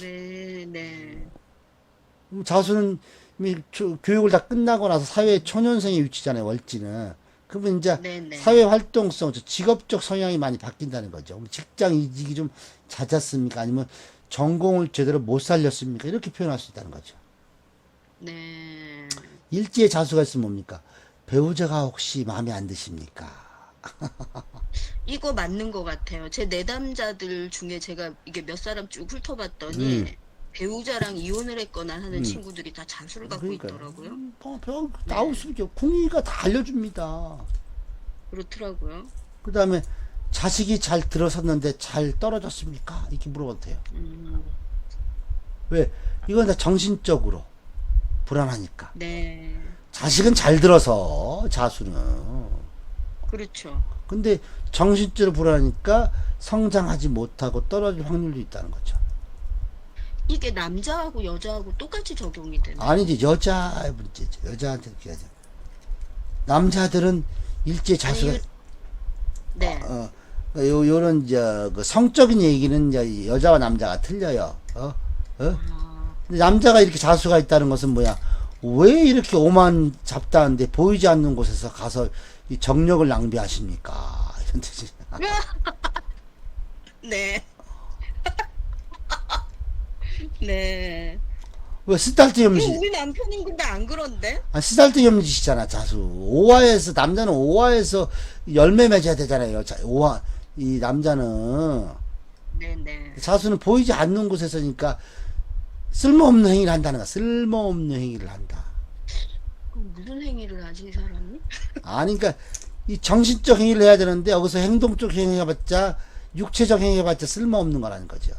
네, 네. 자수는 이미 교육을 다 끝나고 나서 사회 초년생의 위치잖아요, 월지는. 그러면 이제 네, 네. 사회 활동성, 직업적 성향이 많이 바뀐다는 거죠. 직장 이직이 좀 잦았습니까? 아니면 전공을 제대로 못 살렸습니까? 이렇게 표현할 수 있다는 거죠. 네. 일지의 자수가 있으면 뭡니까? 배우자가 혹시 마음에 안 드십니까? 이거 맞는 것 같아요. 제 내담자들 중에 제가 이게 몇 사람 쭉 훑어봤더니 배우자랑 이혼을 했거나 하는 친구들이 다 자수를 갖고 그러니까요. 있더라고요. 나올 수 있죠. 궁이가 다 알려줍니다. 그렇더라고요. 그 다음에 자식이 잘 들어섰는데 잘 떨어졌습니까? 이렇게 물어봐도 돼요. 왜? 이건 다 정신적으로 불안하니까. 네. 자식은 잘 들어서 자수는. 그렇죠. 근데 정신적으로 불안하니까 성장하지 못하고 떨어질 확률도 있다는 거죠. 이게 남자하고 여자하고 똑같이 적용이 되나요? 아니지, 여자의 문제죠. 여자한테 그렇게 하죠. 남자들은 일제 자수가 아니, 네. 요런 그 성적인 얘기는 이제 여자와 남자가 틀려요. 근데 남자가 이렇게 자수가 있다는 것은 뭐야? 왜 이렇게 오만 잡다한데 보이지 않는 곳에서 가서 이 정력을 낭비하십니까? 이런 뜻이. 네. 네. 왜 쓰잘데없는 우리 남편은 근데 안 그런데? 쓰잘데없는 짓이잖아, 자수. 오화에서 남자는 오화에서 열매 맺어야 되잖아요. 오화 이 남자는 네네. 자수는 보이지 않는 곳에서니까 쓸모없는 행위를 한다는 거야. 쓸모없는 행위를 한다. 그럼 무슨 행위를 하지 이 사람이? 아니, 그러니까 이 정신적 행위를 해야 되는데 여기서 행동적 행위 해봤자 육체적 행위 해봤자 쓸모없는 거라는 거죠.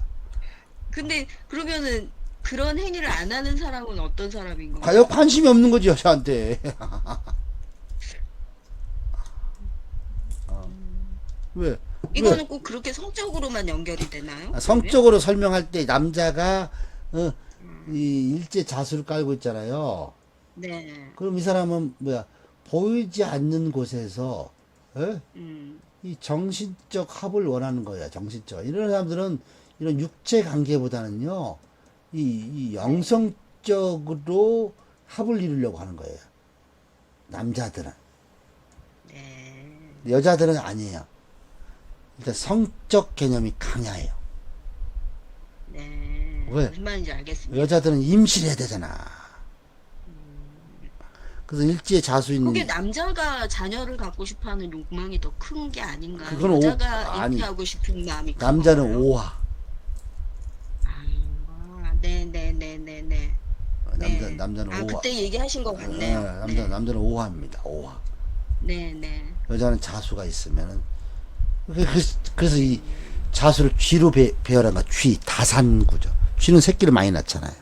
근데 그러면은 그런 행위를 안 하는 사람은 어떤 사람인 건가요? 과연 관심이 없는 거지 여자한테. 왜? 이거는 꼭 그렇게 성적으로만 연결이 되나요? 성적으로 설명할 때 남자가 이 일제 자수를 깔고 있잖아요. 네. 그럼 이 사람은 뭐야? 보이지 않는 곳에서 이 정신적 합을 원하는 거야. 정신적. 이런 사람들은 이런 육체 관계보다는요, 이 영성적으로 합을 이루려고 하는 거예요. 남자들은. 네. 여자들은 아니에요. 일단 성적 개념이 강해요. 네. 왜? 무슨 말인지 알겠습니다. 여자들은 임신해야 되잖아. 그래서 일지에 자수 있는. 그게 남자가 자녀를 갖고 싶어하는 욕망이 더 큰 게 아닌가요? 그건 여자가 아니, 잉태하고 싶은 마음이 큰 남자는 건가요? 오화. 아, 네네네네네. 남자는 오화. 그때 얘기하신 것 같네요. 남자는 오화입니다. 오화. 네네. 여자는 자수가 있으면은. 그래서 이 자수를 쥐로 배열한 거, 쥐, 다산구죠. 쥐는 새끼를 많이 낳잖아요.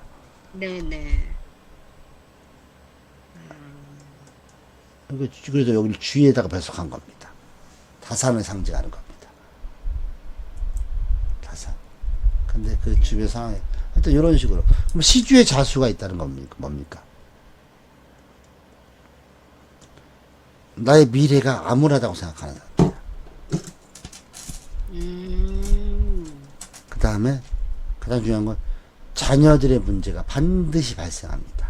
네네. 그래서 여기를 쥐에다가 배속한 겁니다. 다산을 상징하는 겁니다. 다산. 근데 그 주변 상황에, 하여튼 이런 식으로. 그럼 시주에 자수가 있다는 겁니까? 뭡니까? 나의 미래가 암울하다고 생각하는 사람. 그 다음에 가장 중요한 건 자녀들의 문제가 반드시 발생합니다.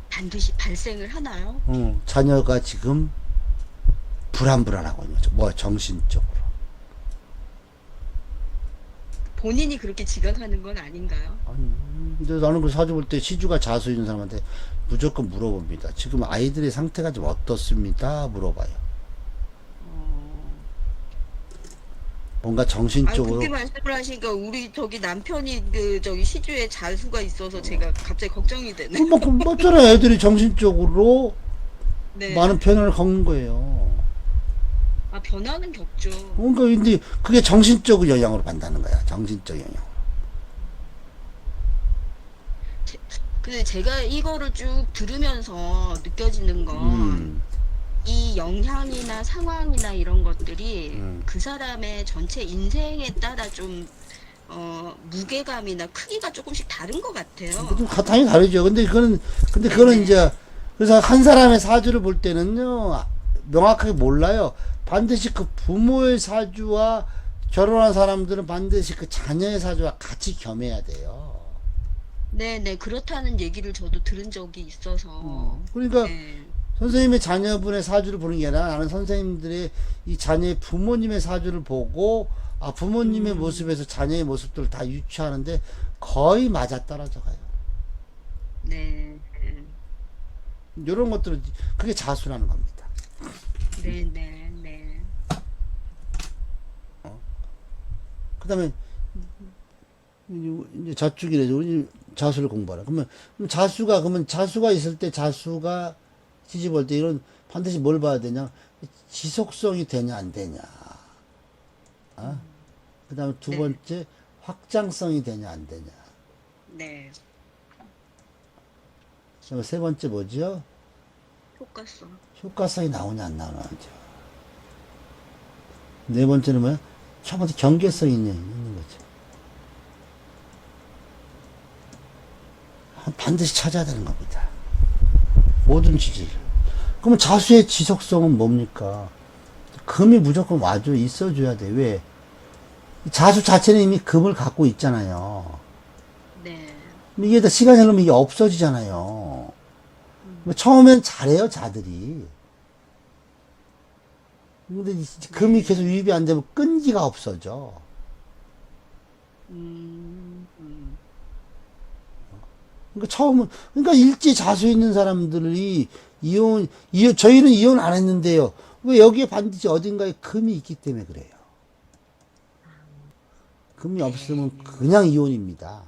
반드시 발생을 하나요? 자녀가 지금 불안하고 있는 거죠. 뭐 정신적으로. 본인이 그렇게 지각하는 건 아닌가요? 근데 나는 그 사주 볼 때 시주가 자수 있는 사람한테 무조건 물어봅니다. 지금 아이들의 상태가 좀 어떻습니까? 물어봐요. 뭔가 정신적으로. 그렇게 말씀을 하시니까 우리 저기 남편이 그 저기 시주에 자수가 있어서 제가 갑자기 걱정이 되네. 맞잖아. 애들이 정신적으로 네. 많은 변화를 겪는 거예요. 변화는 겪죠. 그러니까 근데 그게 정신적으로 영향으로 받는 거야. 정신적 영향. 근데 제가 이거를 쭉 들으면서 느껴지는 건 이 영향이나 상황이나 이런 것들이 그 사람의 전체 인생에 따라 좀 무게감이나 크기가 조금씩 다른 것 같아요. 좀 당연히 다르죠. 근데 그거는 네네. 이제, 그래서 한 사람의 사주를 볼 때는요, 명확하게 몰라요. 반드시 그 부모의 사주와 결혼한 사람들은 반드시 그 자녀의 사주와 같이 겸해야 돼요. 네네. 그렇다는 얘기를 저도 들은 적이 있어서. 그러니까 네. 선생님의 자녀분의 사주를 보는 게 아니라 나는 선생님들의 이 자녀의 부모님의 사주를 보고 아 부모님의 모습에서 자녀의 모습들을 다 유추하는데 거의 맞아떨어져 가요. 네. 이런 것들은 그게 자수라는 겁니다. 네네. 네. 그다음에 이제 자축이래. 우리 자수를 공부하라. 그러면 자수가 있을 때 자수가 시집 올 때 이런 반드시 뭘 봐야 되냐? 지속성이 되냐 안 되냐. 그다음에 두 네. 번째 확장성이 되냐 안 되냐. 네. 그다음에 세 번째 뭐죠? 효과성. 효과성이 나오냐 안 나오냐. 네 번째는 뭐야? 첫 번째 경계성이 있는 거죠. 반드시 찾아야 되는 겁니다. 모든 지지를. 그러면 자수의 지속성은 뭡니까? 금이 무조건 와줘 있어줘야 돼. 왜? 자수 자체는 이미 금을 갖고 있잖아요. 네. 이게 다 시간이 흐르면 이게 없어지잖아요. 뭐 처음엔 잘해요, 자들이. 근데 금이 계속 유입이 안 되면 끈기가 없어져. 그러니까 일제 자수 있는 사람들이 저희는 이혼 안 했는데요. 왜 여기에 반드시 어딘가에 금이 있기 때문에 그래요. 금이 없으면 그냥 이혼입니다.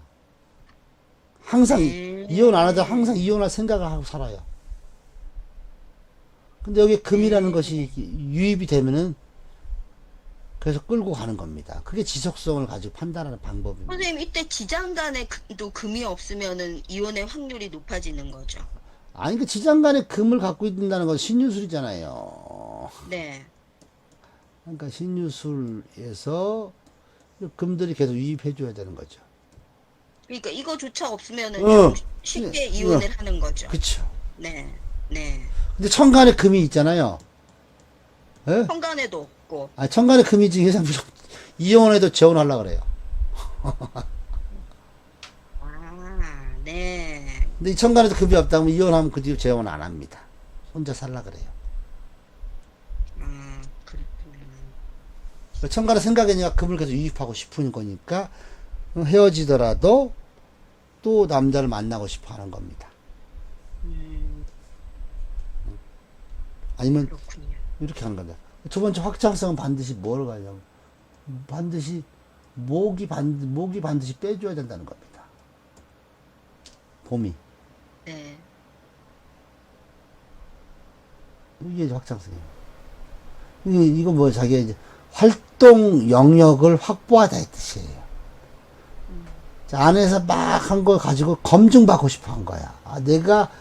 항상 이혼 안 하다 항상 이혼할 생각을 하고 살아요. 근데 여기에 금이라는 것이 유입이 되면은 그래서 끌고 가는 겁니다. 그게 지속성을 가지고 판단하는 방법입니다. 선생님, 이때 지장간에도 금이 없으면은 이혼의 확률이 높아지는 거죠. 아니 그 지장간에 금을 갖고 있다는 건 신유술이잖아요. 네. 그러니까 신유술에서 금들이 계속 유입해 줘야 되는 거죠. 그러니까 이거조차 없으면은 어. 좀 쉽게 이혼을 하는 거죠. 그렇죠. 네. 네. 근데 천간에 금이 있잖아요. 예? 현관에도 없고. 아, 천간에 금이 지금 무조건 이혼해도 재혼하려고 그래요. 아, 네. 근데 이 천간에도 금이 없다면 이혼하면 그 뒤로 재혼 안 합니다. 혼자 살라 그래요. 그렇군요. 천간의 생각이니까 금을 계속 유입하고 싶은 거니까 헤어지더라도 또 남자를 만나고 싶어 하는 겁니다. 아니면 그렇군요. 이렇게 하는 거다. 두 번째 확장성은 반드시 뭘 가냐면 반드시 목이 반드시 빼줘야 된다는 겁니다. 봄이. 네. 이게 확장성이에요. 이거 뭐 자기가 이제 활동 영역을 확보하다 이 뜻이에요. 자, 안에서 막 한 걸 가지고 검증받고 싶어 한 거야. 아, 내가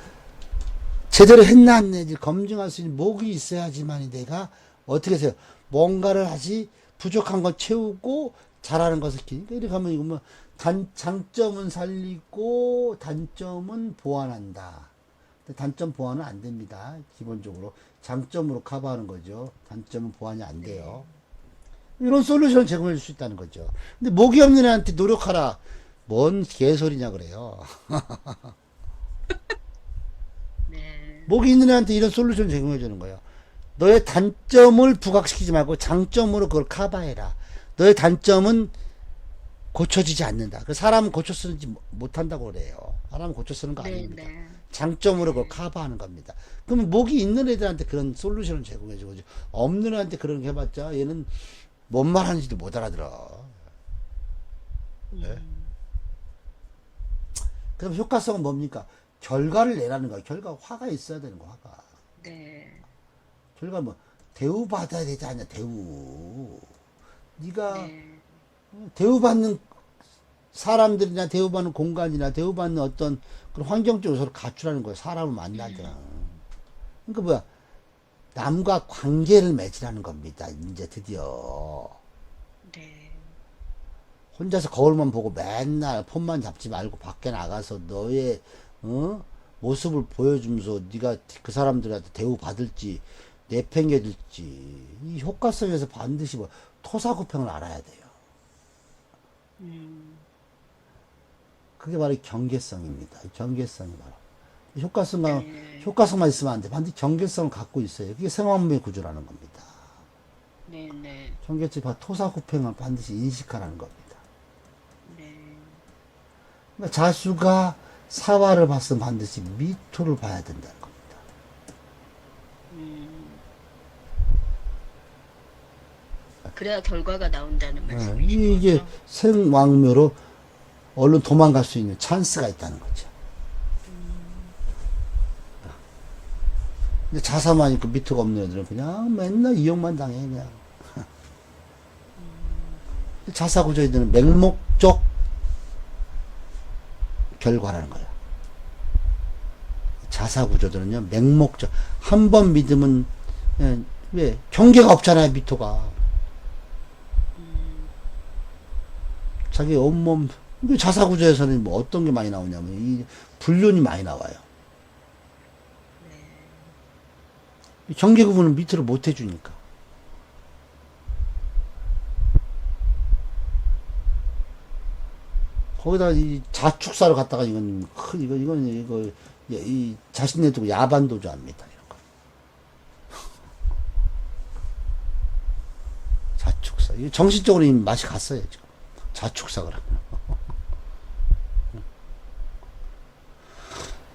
제대로 했나 안 했는지 검증할 수 있는 목이 있어야지만이 내가 어떻게 해서요? 뭔가를 하지 부족한 건 채우고 잘하는 것을 키니까 이렇게 하면 이거 뭐 장점은 살리고 단점은 보완한다. 근데 단점 보완은 안 됩니다. 기본적으로 장점으로 커버하는 거죠. 단점은 보완이 안 돼요. 이런 솔루션을 제공해 줄 수 있다는 거죠. 근데 목이 없는 애한테 노력하라. 뭔 개소리냐 그래요. 네. 목이 있는 애한테 이런 솔루션을 제공해 주는 거예요. 너의 단점을 부각시키지 말고 장점으로 그걸 커버해라. 너의 단점은 고쳐지지 않는다. 그 사람은 고쳐 쓰는지 못한다고 그래요. 사람은 고쳐 쓰는 거 네, 아닙니다. 네. 장점으로 그걸 커버하는 겁니다. 그러면 목이 있는 애들한테 그런 솔루션을 제공해 주고 없는 애한테 그런 거 해봤자 얘는 뭔 말하는지도 못 알아들어. 네? 그럼 효과성은 뭡니까? 결과를 내라는 거야. 결과 화가 있어야 되는 거야. 화가. 네. 결과 뭐 대우받아야 되지 않냐. 대우. 네가 네. 대우받는 사람들이나 대우받는 공간이나 대우받는 어떤 그런 환경적 요소를 갖추라는 거예요. 사람을 만날 때는. 그러니까 뭐야? 남과 관계를 맺으라는 겁니다. 이제 드디어. 네. 혼자서 거울만 보고 맨날 폰만 잡지 말고 밖에 나가서 너의 모습을 보여주면서 네가 그 사람들한테 대우 받을지 내팽개질지 이 효과성에서 반드시 뭐 토사구팽을 알아야 돼요. 그게 바로 경계성입니다. 경계성이 바로 효과성만 있으면 안 돼. 반드시 경계성을 갖고 있어요. 그게 생활문의 구조라는 겁니다. 네네. 경계성이 바로 토사구팽을 반드시 인식하라는 겁니다. 네. 그러니까 자수가 사화를 봤으면 반드시 미토를 봐야 된다는 겁니다. 그래야 결과가 나온다는 말씀이신 이게 거죠? 생왕묘로 얼른 도망갈 수 있는 찬스가 있다는 거죠. 근데 자사만 있고 미토가 없는 애들은 그냥 맨날 이용만 당해 그냥. 자사구조애들은 맹목적 결과라는 거야. 자사구조들은요 맹목적 한 번 믿으면 왜 경계가 없잖아요 미토가. 자기 온몸 자사구조에서는 뭐 어떤 게 많이 나오냐면 이 불륜이 많이 나와요. 경계 구분을 밑으로 못 해주니까. 거기다가 이 자축사를 갖다가 이건 이 자신네 두고 야반도주합니다. 이런 거. 자축사. 이 정신적으로 이미 맛이 갔어요 지금. 자축사 그러면.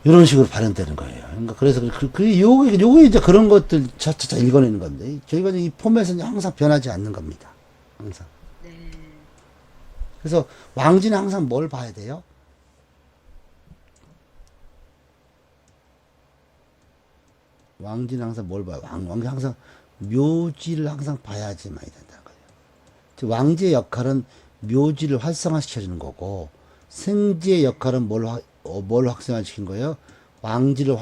이런 식으로 발현되는 거예요. 그러니까 그래서 요게 이제 그런 것들 차차차 읽어내는 건데 저희가 이 포맷은 항상 변하지 않는 겁니다. 항상. 네. 그래서 왕지는 항상 뭘 봐야 돼요? 왕지는 항상 뭘 봐요? 왕지 항상 묘지를 항상 봐야지만이 된다는 거예요. 즉 왕지의 역할은 묘지를 활성화시켜주는 거고 생지의 역할은 뭘 활성화시킨 거예요? 왕지를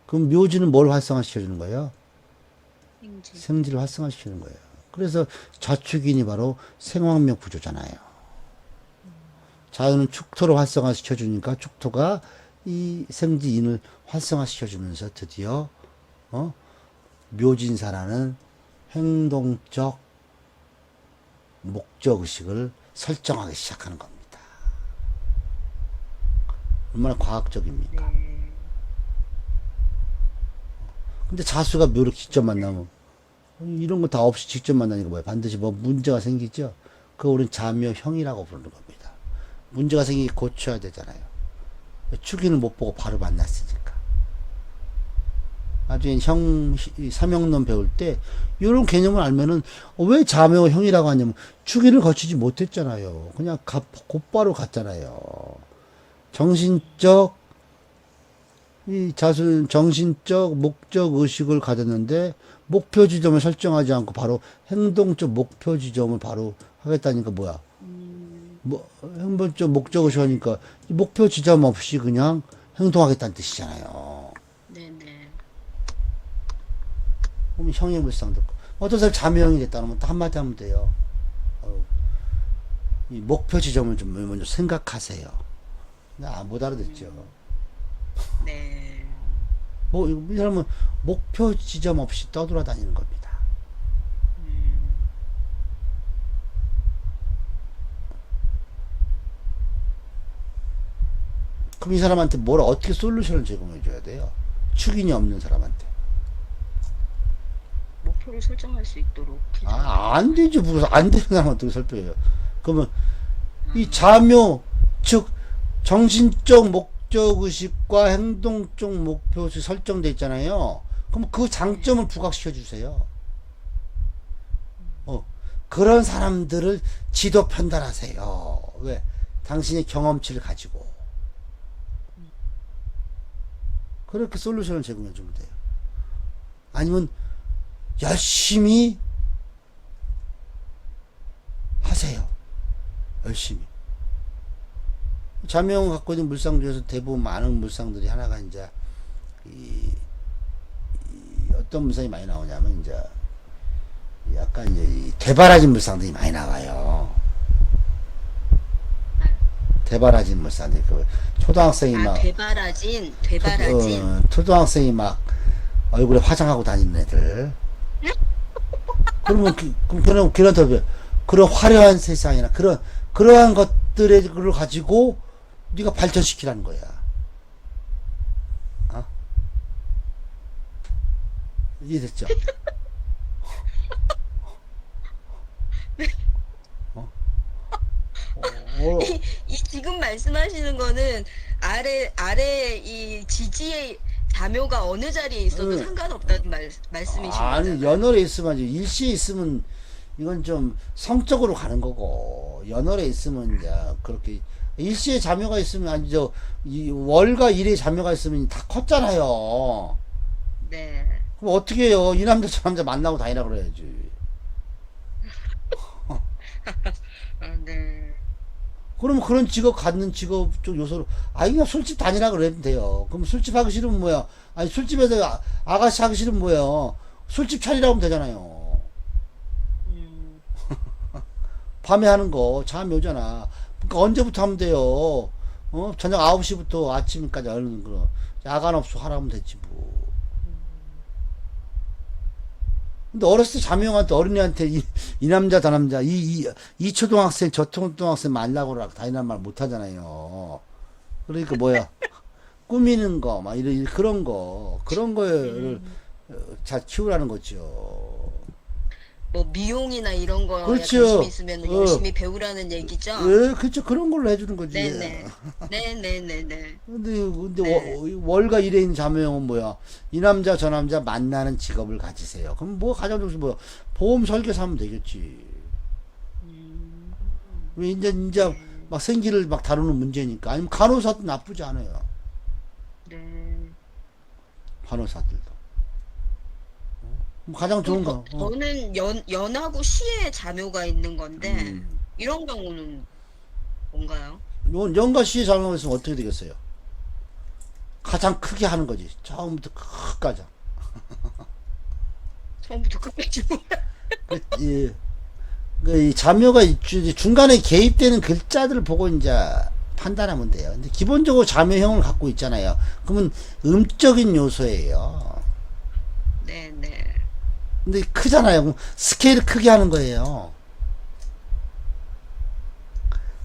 그럼 묘지는 뭘 활성화시켜주는 거예요? 생지를 활성화시키는 거예요. 그래서 자축인이 바로 생왕묘 구조잖아요. 자유는 축토를 활성화시켜주니까 축토가 이 생지인을 활성화시켜주면서 드디어 묘진사라는 행동적 목적의식을 설정하기 시작하는 겁니다. 얼마나 과학적입니까? 근데 자수가 묘를 직접 만나면 이런 거 다 없이 직접 만나니까 뭐야? 반드시 뭐 문제가 생기죠? 그거 우리는 자묘형이라고 부르는 겁니다. 문제가 생기게 고쳐야 되잖아요. 축인을 못 보고 바로 만났으니까. 나중에 삼형론 배울 때 이런 개념을 알면은 왜 자묘형이라고 하냐면 축인을 거치지 못했잖아요. 그냥 곧바로 갔잖아요. 정신적 이 자수는 정신적 목적 의식을 가졌는데 목표 지점을 설정하지 않고 바로 행동적 목표 지점을 바로 하겠다니까 뭐야? 행동적 목적 의식 하니까 목표 지점 없이 그냥 행동하겠다는 뜻이잖아요. 네네. 그럼 형의 물상도 어떤 사람 자매형이 됐다 그러면 또 한마디 하면 돼요. 이 목표 지점을 좀 먼저 생각하세요. 나 못 알아듣죠. 네. 이 사람은 목표 지점 없이 떠돌아다니는 겁니다. 그럼 이 사람한테 뭘 어떻게 솔루션을 제공해 줘야 돼요? 축인이 없는 사람한테. 목표를 설정할 수 있도록 해줘야 안 되죠. 안 되는 사람한테 어떻게 설득해요? 그러면 이 자묘, 즉 정신적 목적의식과 행동적 목표의식이 설정돼 있잖아요. 그럼 그 장점을 부각시켜 주세요. 그런 사람들을 지도 편달하세요. 왜? 당신의 경험치를 가지고. 그렇게 솔루션을 제공해 주면 돼요. 아니면 열심히 하세요. 열심히. 자명을 갖고 있는 물상 중에서 대부분 많은 물상들이 하나가 이제 이 어떤 물상이 많이 나오냐면 이제 약간 이제 이 되바라진 물상들이 많이 나와요. 되바라진 물상들 그 초등학생이 아, 막 되바라진. 초등학생이 막 얼굴에 화장하고 다니는 애들. 그러면 그럼 그런 화려한 세상이나 그러한 것들을 가지고 네가 발전시키라는 거야. 어? 이해됐죠? 어? 어, 이 지금 말씀하시는 거는 아래 이 지지의 자묘가 어느 자리에 있어도 응. 상관없다는 말씀이신 아니 거잖아요. 연월에 있으면 이제 일시에 있으면 이건 좀 성적으로 가는 거고 연월에 있으면 이제 그렇게 일시에 자묘가 있으면 아니 이 월과 일에 자묘가 있으면 다 컸잖아요. 네. 그럼 어떻게 해요? 이 남자 저 남자 만나고 다니라 그래야지. 아, 네. 그러면 그런 직업 갖는 직업 쪽 요소로 그냥 술집 다니라 그러면 돼요. 그럼 술집 하기 싫으면 뭐야? 아니 술집에서 아가씨 하기 싫으면 뭐야? 술집 차리라고 하면 되잖아요. 음, 밤에 하는 거 잠이 오잖아. 그러니까 언제부터 하면 돼요? 저녁 9시부터 아침까지 하는 거 야간 업소 하라고 하면 됐지 뭐. 근데 어렸을 때 자명한테 어린이한테 이 남자 저 남자 이 초등학생 저 초등학생 만나고 다니란 말 못 하잖아요. 그러니까 뭐야 꾸미는 거 막 이런 그런 거를 잘 키우라는 거죠. 뭐 미용이나 이런 거에 그렇죠. 관심 있으면 열심히 배우라는 얘기죠. 예, 그렇죠. 그런 걸로 해주는 거지. 네네. 네네네네. 근데 네. 월가 일에 있는 자매형은 뭐야? 이 남자 저 남자 만나는 직업을 가지세요. 그럼 뭐 가장 좋지 뭐야? 보험 설계사 하면 되겠지. 음, 왜 이제 막 생기를 막 다루는 문제니까. 아니면 간호사도 나쁘지 않아요. 네. 간호사들도. 가장 좋은 거. 저는 연하고 시에 자묘가 있는 건데 이런 경우는 뭔가요? 연가 시에 잘못했으면 어떻게 되겠어요? 가장 크게 하는 거지. 처음부터 끝까지. 처음부터 끝까지 뭐야? 이, 이 자묘가 중간에 개입되는 글자들을 보고 이제 판단하면 돼요. 근데 기본적으로 자묘형을 갖고 있잖아요. 그러면 음적인 요소예요. 네네. 근데 크잖아요. 그럼 스케일을 크게 하는 거예요.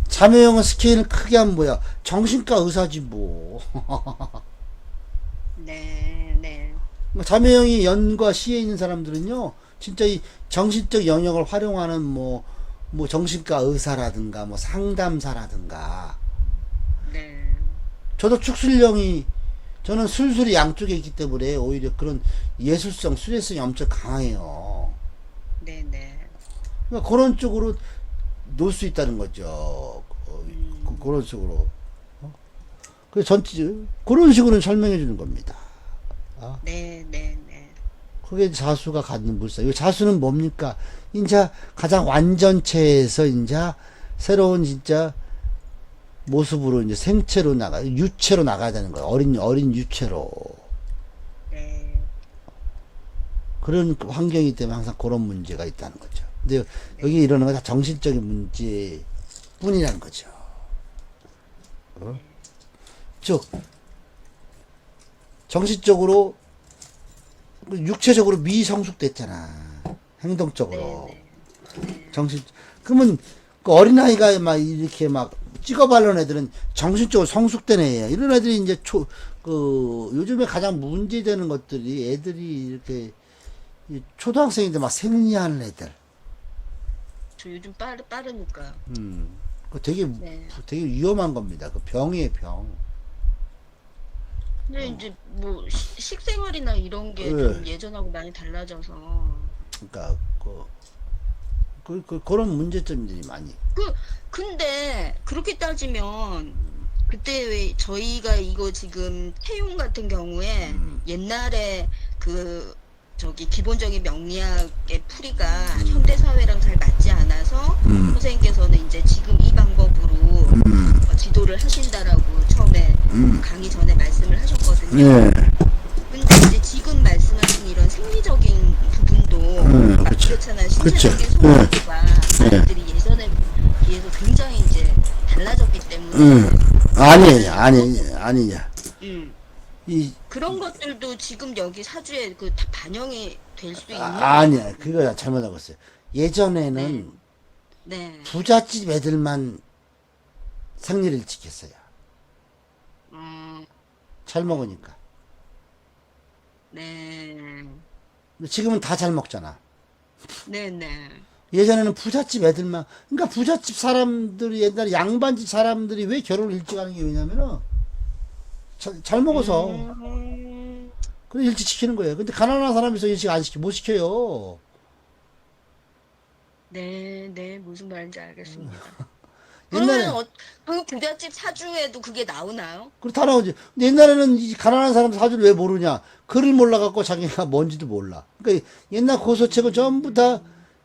자묘형은 스케일을 크게 하면 뭐야? 정신과 의사지 뭐. 네, 네. 자매형이 연과 시에 있는 사람들은요, 진짜 이 정신적 영역을 활용하는 뭐 정신과 의사라든가, 뭐 상담사라든가. 네. 저도 저는 술술이 양쪽에 있기 때문에 오히려 그런 예술성, 수레성이 엄청 강해요. 네네. 그러니까 그런 쪽으로 놓을 수 있다는 거죠. 그런 식으로. 그래서 전체, 그런 식으로 설명해 주는 겁니다. 아. 네네네. 그게 자수가 갖는 물상. 이 자수는 뭡니까? 이제 가장 완전체에서 이제 새로운 진짜 모습으로 이제 생체로 유체로 나가야 되는 거예요. 어린 유체로. 네. 그런 환경이기 때문에 항상 그런 문제가 있다는 거죠. 근데 여기 이러는 건 다 정신적인 문제 뿐이라는 거죠. 즉, 정신적으로, 육체적으로 미성숙됐잖아. 행동적으로. 그러면 그 어린아이가 막 이렇게 막 찍어바르는 애들은 정신적으로 성숙된 애예요. 이런 애들이 이제 요즘에 가장 문제되는 것들이 애들이 이렇게 초등학생인데 막 생리하는 애들. 저 요즘 빠르니까. 그 되게 위험한 겁니다. 그 병이에요, 병. 근데 이제 뭐 식생활이나 이런 게 네. 좀 예전하고 많이 달라져서. 그러니까 그런 문제점들이 많이. 근데 그렇게 따지면 그때 왜 저희가 이거 지금 태용 같은 경우에 옛날에 그 저기 기본적인 명리학의 풀이가 현대 사회랑 잘 맞지 않아서 선생님께서는 이제 지금 이 방법으로 지도를 하신다라고 처음에 강의 전에 말씀을 하셨거든요. 예. 근데 이제 지금 말씀하신 이런 생리 그렇잖아요. 그쵸. 신체적인 소모가 사람들이 예전에 비해서 굉장히 이제 달라졌기 때문에 아니냐. 음, 이, 그런 것들도 지금 여기 사주에 그 다 반영이 될 수 있는 아니야. 거거든요. 그거 잘못하고 있어요. 네, 예전에는 네, 부잣집 애들만 생리를 지켰어요. 음, 잘 먹으니까. 네, 근데 지금은 다 잘 먹잖아. 네, 네. 예전에는 부잣집 애들만, 그러니까 부잣집 사람들이 옛날에 양반집 사람들이 왜 결혼을 일찍 하는 게 왜냐면은 잘 먹어서. 음, 그래 일찍 시키는 거예요. 근데 가난한 사람에서 일찍 안 시켜 못 시켜요. 네, 네, 무슨 말인지 알겠습니다. 그러면 옛날에 그 부잣집 사주에도 그게 나오나요? 그렇다 나오지. 근데 옛날에는 이 가난한 사람 사주를 왜 모르냐? 글을 몰라갖고 자기가 뭔지도 몰라. 그러니까 옛날 고소책은 전부 다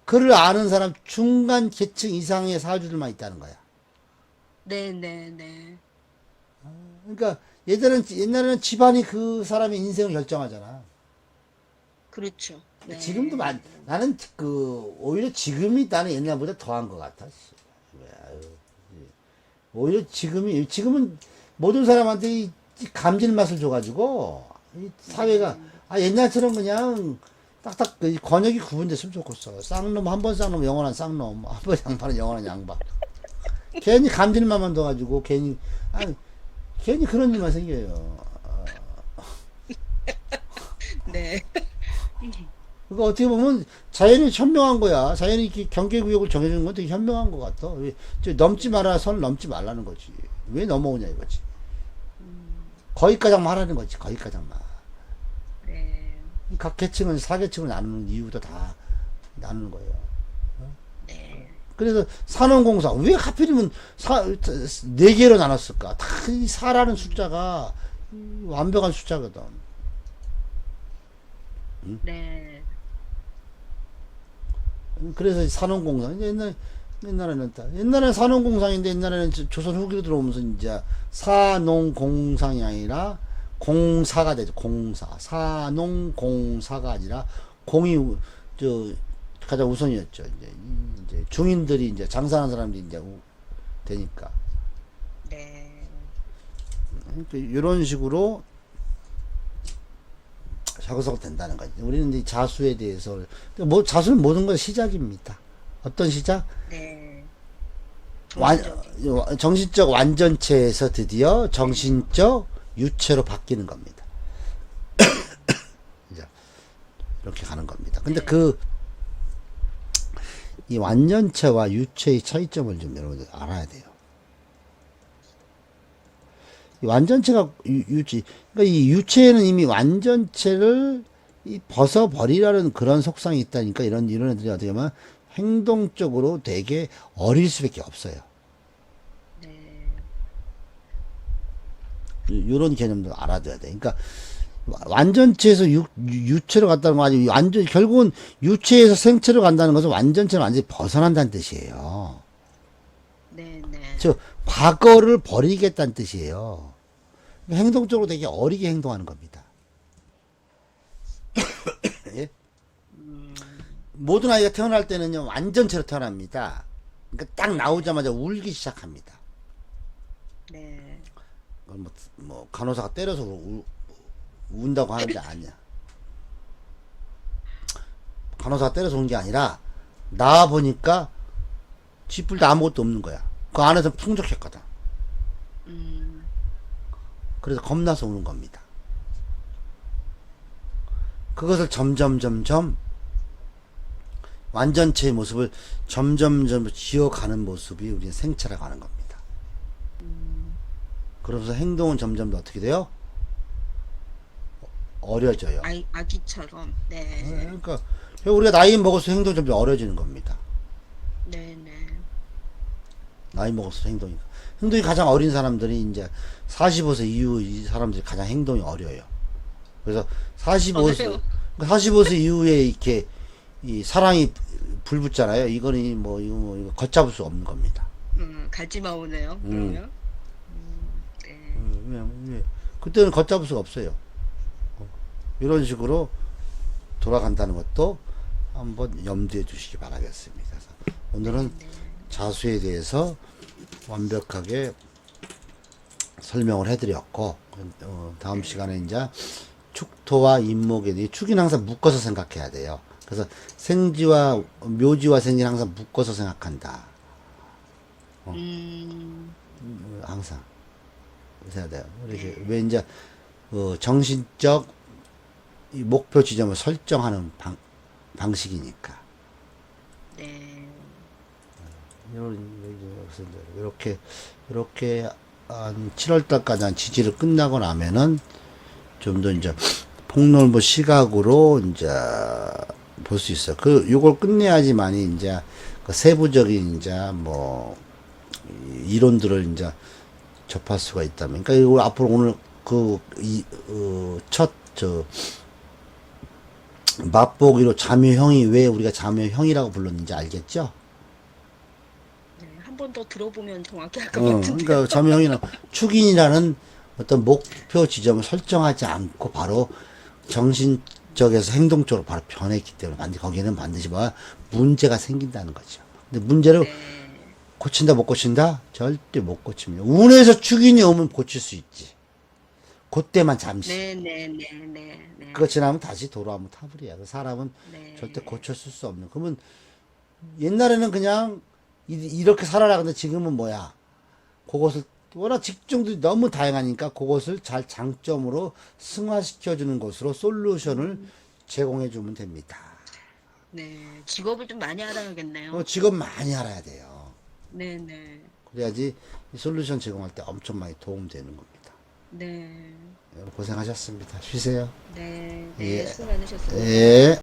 글을 아는 사람 중간 계층 이상의 사주들만 있다는 거야. 네, 네, 네. 그러니까 옛날에는 집안이 그 사람의 인생을 결정하잖아. 그렇죠. 네. 지금도 나는 오히려 지금이 나는 옛날보다 더한 것 같아. 씨. 왜, 아유. 오히려 지금은 모든 사람한테 이 감질맛을 줘가지고 이 사회가 옛날처럼 그냥 딱딱 그 권역이 구분됐으면 좋겠어. 쌍놈 한 번 쌍놈 영원한 쌍놈, 한 번 양반은 영원한 양반. 괜히 감질맛만 둬가지고 괜히 그런 일만 생겨요. 네. 그러니까 어떻게 보면 자연이 현명한 거야. 자연이 이렇게 경계구역을 정해주는 건 되게 현명한 것 같아. 넘지 마라, 선 넘지 말라는 거지. 왜 넘어오냐 이거지. 거기까지만 하라는 거지. 거기까지만. 네. 각 계층은 사계층을 나누는 이유도 다 나누는 거예요. 네. 그래서 산업공사 왜 하필이면 네 개로 나눴을까? 다 이 사라는 숫자가 완벽한 숫자거든. 네. 그래서 산업공상 옛날에는 산업공상인데 옛날에는 조선 후기로 들어오면서 이제 사농공상이 아니라 공사가 되죠. 공사 사농공사가 아니라 공이 저 가장 우선이었죠. 이제 중인들이 이제 장사하는 사람들이 이제 되니까 네. 이런 식으로 작업사가 된다는 거지. 우리는 이 자수에 대해서 자수는 모든 것 시작입니다. 어떤 시작? 네. 완, 정신적인. 정신적 완전체에서 드디어 정신적 유체로 바뀌는 겁니다. 이제 이렇게 가는 겁니다. 근데 네. 이 완전체와 유체의 차이점을 좀 여러분들 알아야 돼요. 이 완전체가 유체, 그러니까 이 유체에는 이미 완전체를 벗어버리라는 그런 속성이 있다니까 이런 애들이 어떻게 보면 행동적으로 되게 어릴 수밖에 없어요. 네. 이런 개념도 알아둬야 돼. 그러니까 완전체에서 유체로 갔다는 거 아니고 결국은 유체에서 생체로 간다는 것은 완전체를 완전히 벗어난다는 뜻이에요. 네, 네. 즉 과거를 버리겠다는 뜻이에요. 행동적으로 되게 어리게 행동하는 겁니다. 예? 모든 아이가 태어날 때는요 완전체로 태어납니다. 그러니까 딱 나오자마자 울기 시작합니다. 네. 뭐 간호사가 때려서 운다고 하는 게 아니야. 간호사가 때려서 운 게 아니라 나와 보니까 쥐뿔도 아무것도 없는 거야. 그 안에서 풍족했거든. 그래서 겁나서 우는 겁니다. 그것을 점점 완전체의 모습을 점점 지어가는 모습이 우리는 생체라고 하는 겁니다. 그러면서 행동은 점점 더 어떻게 돼요? 어려져요. 아기처럼. 네. 그러니까 우리가 나이 먹어서 행동이 점점 어려지는 겁니다. 네, 네. 나이 먹어서 행동이 가장 어린 사람들이 이제 45세 이후 이 사람들이 가장 행동이 어려요. 그래서 45세 이후에 이렇게 이 사랑이 불붙잖아요. 이거 걷잡을 수 없는 겁니다. 가지마 오네요. 그러면. 네. 왜? 그때는 걷잡을 수가 없어요. 이런 식으로 돌아간다는 것도 한번 염두에 두시기 바라겠습니다. 그래서 오늘은 자수에 대해서 완벽하게 설명을 해드렸고, 다음 시간에 이제 축토와 임목에 대해 축은 항상 묶어서 생각해야 돼요. 그래서 생지와 묘지와 생지는 항상 묶어서 생각한다. 항상 해야 돼요. 이렇게 왜 이제 정신적 이 목표 지점을 설정하는 방식이니까. 네. 이렇게 한 7월 달까지 한 지지를 끝나고 나면은 좀 더 이제 폭넓은 시각으로 이제 볼 수 있어요. 요걸 끝내야지만이 이제 그 세부적인 이제 뭐 이론들을 이제 접할 수가 있다면. 그러니까 이거 앞으로 오늘 맛보기로 자묘형이 왜 우리가 자묘형이라고 불렀는지 알겠죠? 네. 한 번 더 들어보면 정확히 알 것 같은데. 그러니까 자묘형이는 축인이라는 어떤 목표 지점을 설정하지 않고 바로 정신적에서 행동적으로 바로 변했기 때문에 거기는 반드시 뭐 문제가 생긴다는 거죠. 근데 문제를 네. 고친다 못 고친다? 절대 못 고칩니다. 운에서 축인이 오면 고칠 수 있지. 그때만 잠시. 네. 그거 지나면 다시 돌아오면 타버려야 돼. 사람은 네. 절대 고쳤을 수 없는. 그러면 옛날에는 그냥 이렇게 살아라. 근데 지금은 뭐야? 그것을 워낙 직종들이 너무 다양하니까 그것을 잘 장점으로 승화시켜주는 것으로 솔루션을 제공해주면 됩니다. 네. 직업을 좀 많이 알아야겠네요. 직업 많이 알아야 돼요. 네네. 그래야지 이 솔루션 제공할 때 엄청 많이 도움되는 겁니다. 네. 여러분 고생하셨습니다. 쉬세요. 네. 예. 수고 많으셨습니다. 예.